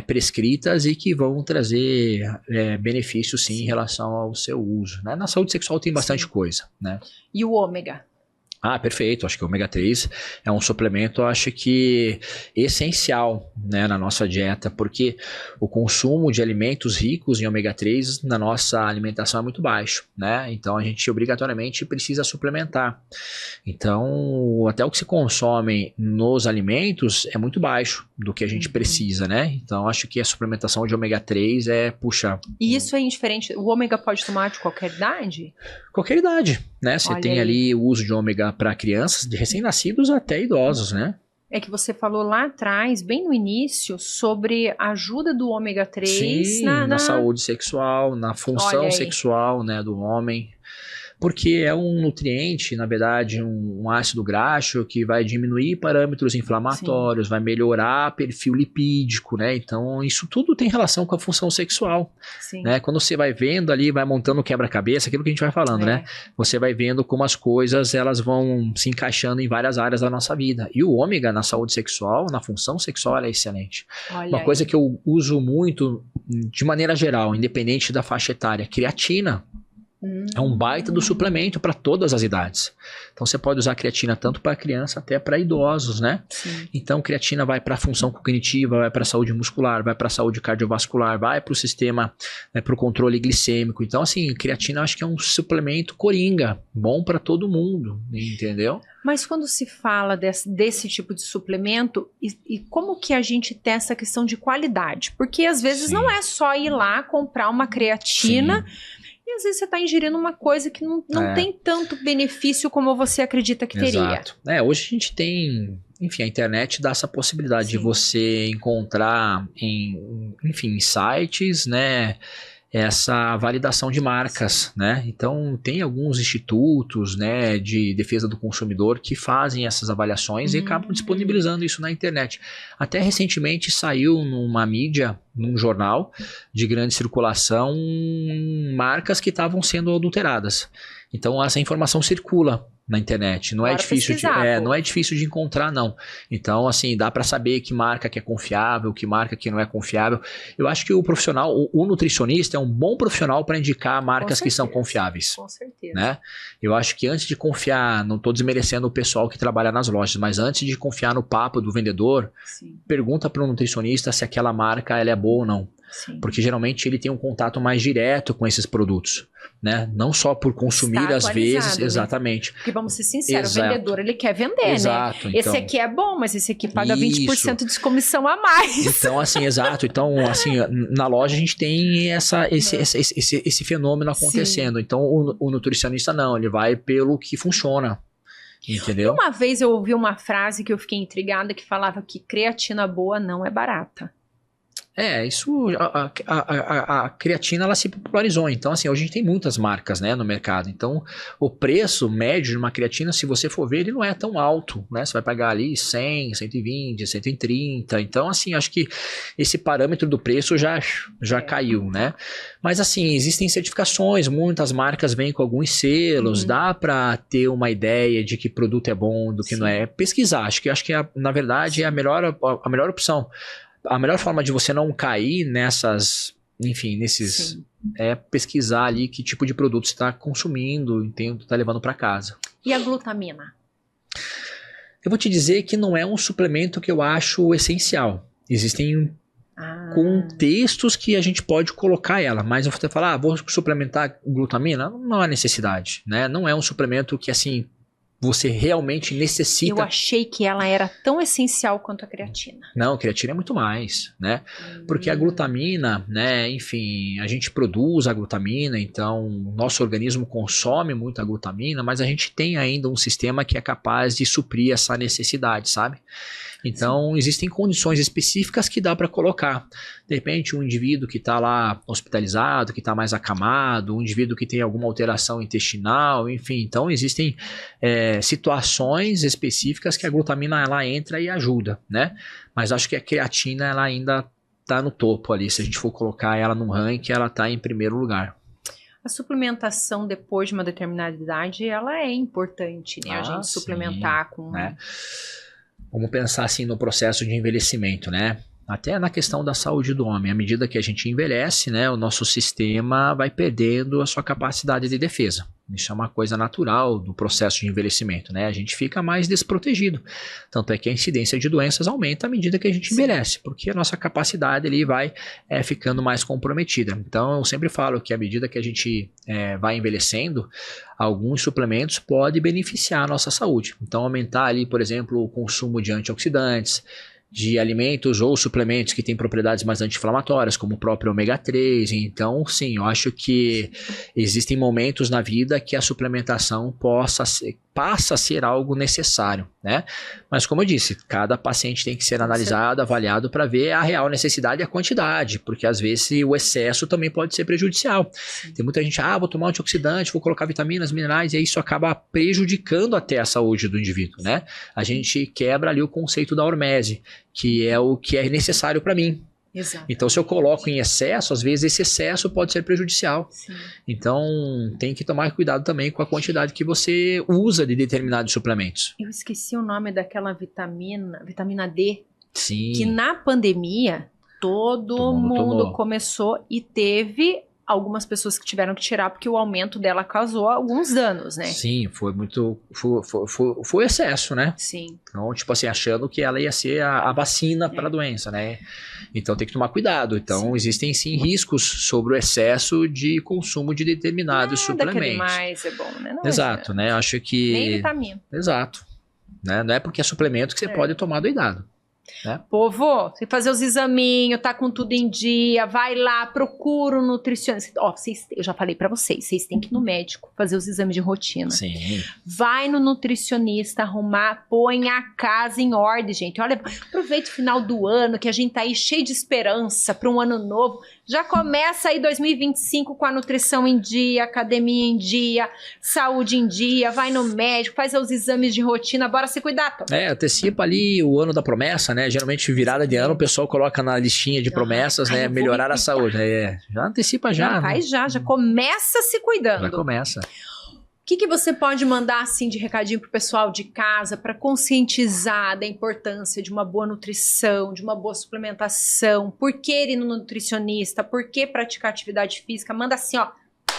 prescritas e que vão trazer benefícios, sim, em relação ao seu uso, né? Na saúde sexual tem bastante coisa, né? E o ômega? Perfeito. Acho que o ômega 3 é um suplemento, acho que essencial, né, na nossa dieta, porque o consumo de alimentos ricos em ômega 3 na nossa alimentação é muito baixo, né? Então a gente obrigatoriamente precisa suplementar. Então, até o que se consome nos alimentos é muito baixo do que a gente precisa, né? Então acho que a suplementação de ômega 3 puxa. E isso é indiferente? O ômega pode tomar de qualquer idade? Qualquer idade, né? Você tem ali o uso de ômega para crianças, de recém-nascidos até idosos, né? É que você falou lá atrás, bem no início, sobre a ajuda do ômega 3 Sim, na saúde sexual, na função sexual, né, do homem. Porque é um nutriente, na verdade, um ácido graxo que vai diminuir parâmetros inflamatórios, vai melhorar perfil lipídico, né? Então, isso tudo tem relação com a função sexual, né? Quando você vai vendo ali, vai montando o quebra-cabeça, aquilo que a gente vai falando, né? Você vai vendo como as coisas, elas vão se encaixando em várias áreas da nossa vida. E o ômega na saúde sexual, na função sexual, ela é excelente. Uma coisa que eu uso muito, de maneira geral, independente da faixa etária, creatina. É um baita do suplemento para todas as idades. Então você pode usar creatina tanto para criança até para idosos, né? Sim. Então creatina vai para a função cognitiva, vai para a saúde muscular, vai para a saúde cardiovascular, vai para o sistema, para o controle glicêmico. Então assim, creatina eu acho que é um suplemento coringa, bom para todo mundo, entendeu? Mas quando se fala desse tipo de suplemento, e como que a gente tem essa questão de qualidade? Porque às vezes não é só ir lá comprar uma creatina... E às vezes você está ingerindo uma coisa que não tem tanto benefício como você acredita que teria. Exato. Hoje a gente tem... Enfim, a internet dá essa possibilidade de você encontrar em sites, né? Essa validação de marcas, né? Então, tem alguns institutos, né, de defesa do consumidor que fazem essas avaliações e acabam disponibilizando isso na internet. Até recentemente saiu numa mídia, num jornal de grande circulação, marcas que estavam sendo adulteradas. Então, essa informação circula na internet, não é difícil de encontrar, não. Então, assim, dá para saber que marca que é confiável, que marca que não é confiável. Eu acho que o profissional, o nutricionista é um bom profissional para indicar marcas que são confiáveis. Com certeza. Né? Eu acho que antes de confiar, não estou desmerecendo o pessoal que trabalha nas lojas, mas antes de confiar no papo do vendedor, pergunta para o nutricionista se aquela marca ela é boa ou não. Sim. Porque geralmente ele tem um contato mais direto com esses produtos, né? Não só por consumir às vezes, exatamente. Porque vamos ser sinceros, o vendedor ele quer vender, né? Então, esse aqui é bom, mas esse aqui paga 20% de comissão a mais. Então, assim, exato. Então, assim, na loja a gente tem esse fenômeno acontecendo. Então, o nutricionista não, ele vai pelo que funciona. Entendeu? Uma vez eu ouvi uma frase que eu fiquei intrigada que falava que creatina boa não é barata. Isso, a creatina ela se popularizou, então assim, hoje a gente tem muitas marcas, né, no mercado, então o preço médio de uma creatina, se você for ver, ele não é tão alto, né, você vai pagar ali 100, 120, 130, então assim, acho que esse parâmetro do preço já caiu, né, mas assim, existem certificações, muitas marcas vêm com alguns selos, dá para ter uma ideia de que produto é bom, do que não é, pesquisar, acho que na verdade é a melhor opção. A melhor forma de você não cair nesses... é pesquisar ali que tipo de produto você está consumindo, está levando para casa. E a glutamina? Eu vou te dizer que não é um suplemento que eu acho essencial. Existem contextos que a gente pode colocar ela. Mas você falar, vou suplementar glutamina? Não há necessidade, né? Não é um suplemento que, assim, você realmente necessita. Eu achei que ela era tão essencial quanto a creatina. Não, a creatina é muito mais, né? Porque a glutamina, né, enfim, a gente produz a glutamina, então o nosso organismo consome muita glutamina, mas a gente tem ainda um sistema que é capaz de suprir essa necessidade, sabe? Então, existem condições específicas que dá para colocar. De repente, um indivíduo que está lá hospitalizado, que está mais acamado, um indivíduo que tem alguma alteração intestinal, enfim. Então, existem situações específicas que a glutamina ela entra e ajuda, né? Mas acho que a creatina ela ainda está no topo ali. Se a gente for colocar ela no ranking, ela está em primeiro lugar. A suplementação depois de uma determinada idade, ela é importante, né? A gente suplementar com... né? Vamos pensar assim no processo de envelhecimento, né? Até na questão da saúde do homem. À medida que a gente envelhece, né, o nosso sistema vai perdendo a sua capacidade de defesa. Isso é uma coisa natural do processo de envelhecimento, né? A gente fica mais desprotegido. Tanto é que a incidência de doenças aumenta à medida que a gente envelhece, porque a nossa capacidade ali vai ficando mais comprometida. Então, eu sempre falo que à medida que a gente vai envelhecendo, alguns suplementos podem beneficiar a nossa saúde. Então, aumentar ali, por exemplo, o consumo de antioxidantes, de alimentos ou suplementos que têm propriedades mais anti-inflamatórias, como o próprio ômega 3. Então, sim, eu acho que existem momentos na vida que a suplementação passa a ser algo necessário, né? Mas como eu disse, cada paciente tem que ser analisado, avaliado para ver a real necessidade e a quantidade, porque às vezes o excesso também pode ser prejudicial. Tem muita gente, vou tomar antioxidante, vou colocar vitaminas, minerais, e isso acaba prejudicando até a saúde do indivíduo, né? A gente quebra ali o conceito da hormese, que é o que é necessário para mim. Exato. Então, se eu coloco em excesso, às vezes esse excesso pode ser prejudicial. Sim. Então, tem que tomar cuidado também com a quantidade que você usa de determinados suplementos. Eu esqueci o nome daquela vitamina D. Sim. Que na pandemia, todo mundo começou e teve algumas pessoas que tiveram que tirar porque o aumento dela causou alguns danos, né? Sim, foi muito... Foi excesso, né? Sim. Então, tipo assim, achando que ela ia ser a vacina para a doença, né? Então, tem que tomar cuidado. Então, existem sim riscos sobre o excesso de consumo de determinados suplementos. Demais é bom, né? Não exato, né? Acho que... Nem vitamina. Exato. Né? Não é porque é suplemento que você pode tomar doidado. Né? Povo, você fazer os examinhos, tá com tudo em dia, vai lá, procura um nutricionista. Eu já falei pra vocês têm que ir no médico fazer os exames de rotina. Sim. Vai no nutricionista arrumar, põe a casa em ordem, gente. Olha, aproveita o final do ano, que a gente tá aí cheio de esperança para um ano novo. Já começa aí 2025 com a nutrição em dia, academia em dia, saúde em dia, vai no médico, faz os exames de rotina, bora se cuidar, Tom. Antecipa ali o ano da promessa, né? Geralmente, virada de ano, o pessoal coloca na listinha de promessas, né? Melhorar a saúde. Já antecipa já. Faz já começa se cuidando. Já começa. O que você pode mandar assim de recadinho pro pessoal de casa para conscientizar da importância de uma boa nutrição, de uma boa suplementação? Por que ir no nutricionista? Por que praticar atividade física? Manda assim, ó,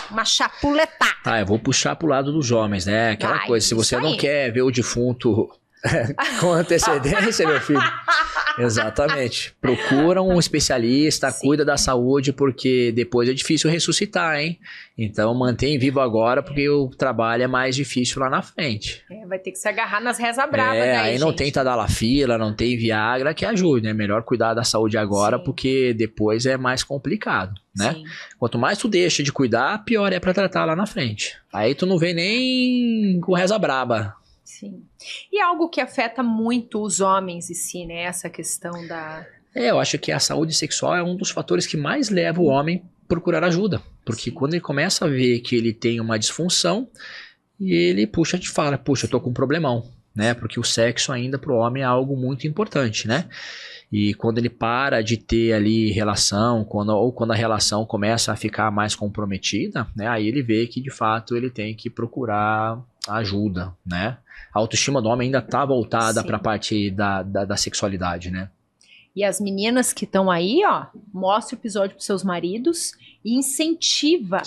uma chapuletada. Eu vou puxar pro lado dos homens, né? Aquela coisa, se você não quer ver o defunto com antecedência, meu filho. Exatamente. Procura um especialista, cuida da saúde, porque depois é difícil ressuscitar, hein? Então mantém vivo agora, porque o trabalho é mais difícil lá na frente. Vai ter que se agarrar nas rezas bravas, aí não tem Tadalafila, não tem Viagra que ajude, né? Melhor cuidar da saúde agora, porque depois é mais complicado, né? Sim. Quanto mais tu deixa de cuidar, pior é pra tratar lá na frente. Aí tu não vem nem com reza braba. Sim. E algo que afeta muito os homens em si, né? Essa questão da... Eu acho que a saúde sexual é um dos fatores que mais leva o homem a procurar ajuda. Porque quando ele começa a ver que ele tem uma disfunção, ele fala, eu tô com um problemão, né? Porque o sexo ainda pro homem é algo muito importante, né? E quando ele para de ter ali relação, quando a relação começa a ficar mais comprometida, né? Aí ele vê que de fato ele tem que procurar ajuda, né? A autoestima do homem ainda tá voltada para a parte da sexualidade, né? E as meninas que estão aí, ó, mostre o episódio pros seus maridos e incentive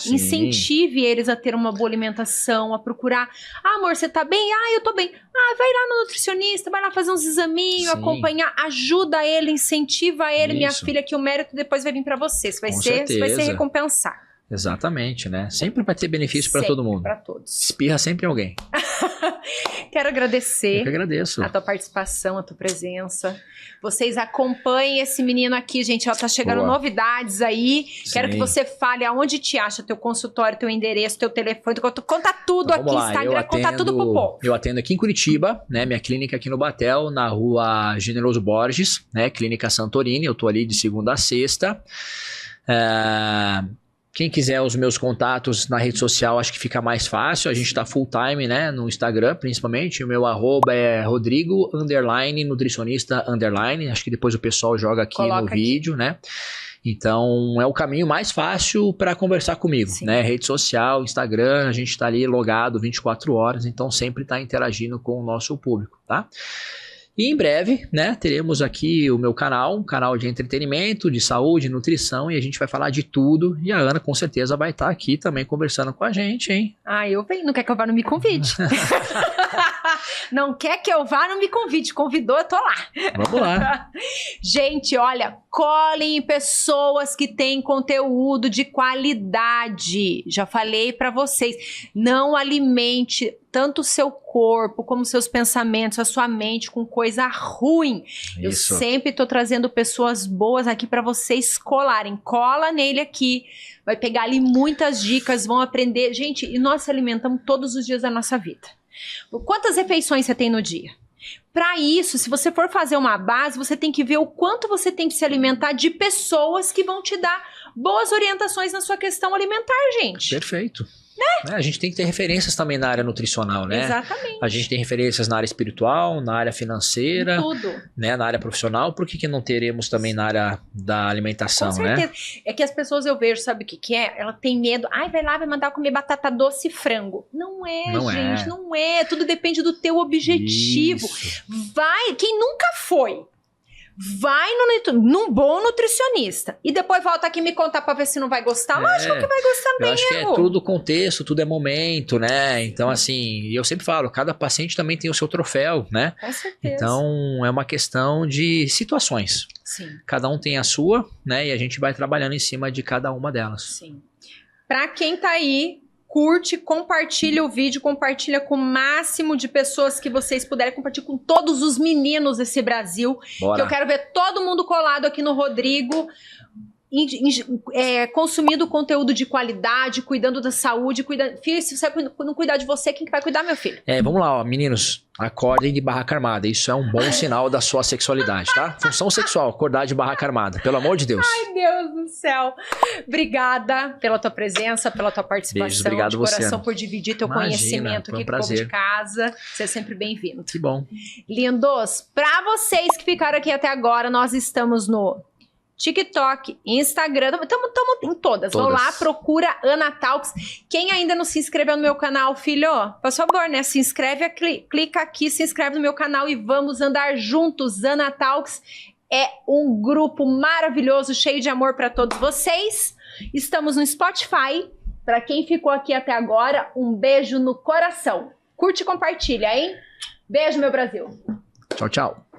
eles a ter uma boa alimentação, a procurar. Ah, amor, você tá bem? Ah, eu tô bem. Ah, vai lá no nutricionista, vai lá fazer uns examinhos, acompanhar, ajuda ele, incentiva ele, minha filha, que o mérito depois vai vir pra você. Você vai ser recompensado. Exatamente, né? Sempre vai ter benefício para todo mundo. Para todos. Espirra sempre em alguém. Quero agradecer. Eu que agradeço. A tua participação, a tua presença. Vocês acompanhem esse menino aqui, gente. Ó, tá chegando novidades aí. Sim. Quero que você fale aonde te acha, teu consultório, teu endereço, teu telefone. Conta tudo então, aqui, Instagram, conta tudo pro povo. Eu atendo aqui em Curitiba, né? Minha clínica aqui no Batel, na rua Generoso Borges, né? Clínica Santorini. Eu tô ali de segunda a sexta. Quem quiser os meus contatos na rede social, acho que fica mais fácil. A gente tá full time, né? No Instagram, principalmente. O meu @ é Rodrigo_nutricionista_. Acho que depois o pessoal joga aqui no vídeo, né? Então, é o caminho mais fácil para conversar comigo, né? Rede social, Instagram, a gente tá ali logado 24 horas, então sempre tá interagindo com o nosso público, tá? E em breve, né, teremos aqui o meu canal, um canal de entretenimento, de saúde, nutrição, e a gente vai falar de tudo. E a Ana, com certeza, vai estar aqui também conversando com a gente, hein? Ah, eu venho. Não quer que eu vá, não me convide. Não quer que eu vá, não me convide. Convidou, eu tô lá. Vamos lá. Gente, olha, colhem em pessoas que têm conteúdo de qualidade. Já falei pra vocês. Não alimente tanto o seu corpo, como seus pensamentos, a sua mente com coisa ruim. Isso. Eu sempre tô trazendo pessoas boas aqui para vocês colarem. Cola nele aqui, vai pegar ali muitas dicas, vão aprender. Gente, e nós se alimentamos todos os dias da nossa vida. Quantas refeições você tem no dia? Para isso, se você for fazer uma base, você tem que ver o quanto você tem que se alimentar de pessoas que vão te dar boas orientações na sua questão alimentar, gente. Perfeito. Né? A gente tem que ter referências também na área nutricional, né? Exatamente. A gente tem referências na área espiritual, na área financeira, tudo, né? Na área profissional. Por que não teremos também na área da alimentação, com certeza, né? É que as pessoas, eu vejo, sabe o que é? Ela tem medo. Ai, vai lá, vai mandar comer batata doce e frango. Não é, gente, não é. Tudo depende do teu objetivo. Isso. Vai, quem nunca foi, vai num bom nutricionista e depois volta aqui me contar pra ver se não vai gostar. Lógico que vai gostar bem. Eu acho que é tudo contexto, tudo é momento, né? Então, assim, eu sempre falo, cada paciente também tem o seu troféu, né? Com certeza. Então, é uma questão de situações. Sim. Cada um tem a sua, né? E a gente vai trabalhando em cima de cada uma delas. Sim. Pra quem tá aí, curte, compartilha o vídeo, compartilha com o máximo de pessoas que vocês puderem, compartilha com todos os meninos desse Brasil. Bora. Que eu quero ver todo mundo colado aqui no Rodrigo, consumindo conteúdo de qualidade, cuidando da saúde, filho, se você não cuidar de você, quem que vai cuidar, meu filho? Vamos lá, ó, meninos, acordem de barraca armada, isso é um bom sinal da sua sexualidade, tá? Função sexual, acordar de barraca armada, pelo amor de Deus. Ai, Deus do céu. Obrigada pela tua presença, pela tua participação. Beijo, obrigado de coração por dividir teu conhecimento aqui com o povo de casa. Você é sempre bem-vindo. Que bom. Lindos, pra vocês que ficaram aqui até agora, nós estamos no TikTok, Instagram, estamos em todas. Vão lá, procura Ana Talks. Quem ainda não se inscreveu no meu canal, filho, por favor, né? Se inscreve, clica aqui, se inscreve no meu canal e vamos andar juntos. Ana Talks é um grupo maravilhoso, cheio de amor para todos vocês. Estamos no Spotify. Para quem ficou aqui até agora, um beijo no coração. Curte e compartilha, hein? Beijo, meu Brasil. Tchau, tchau.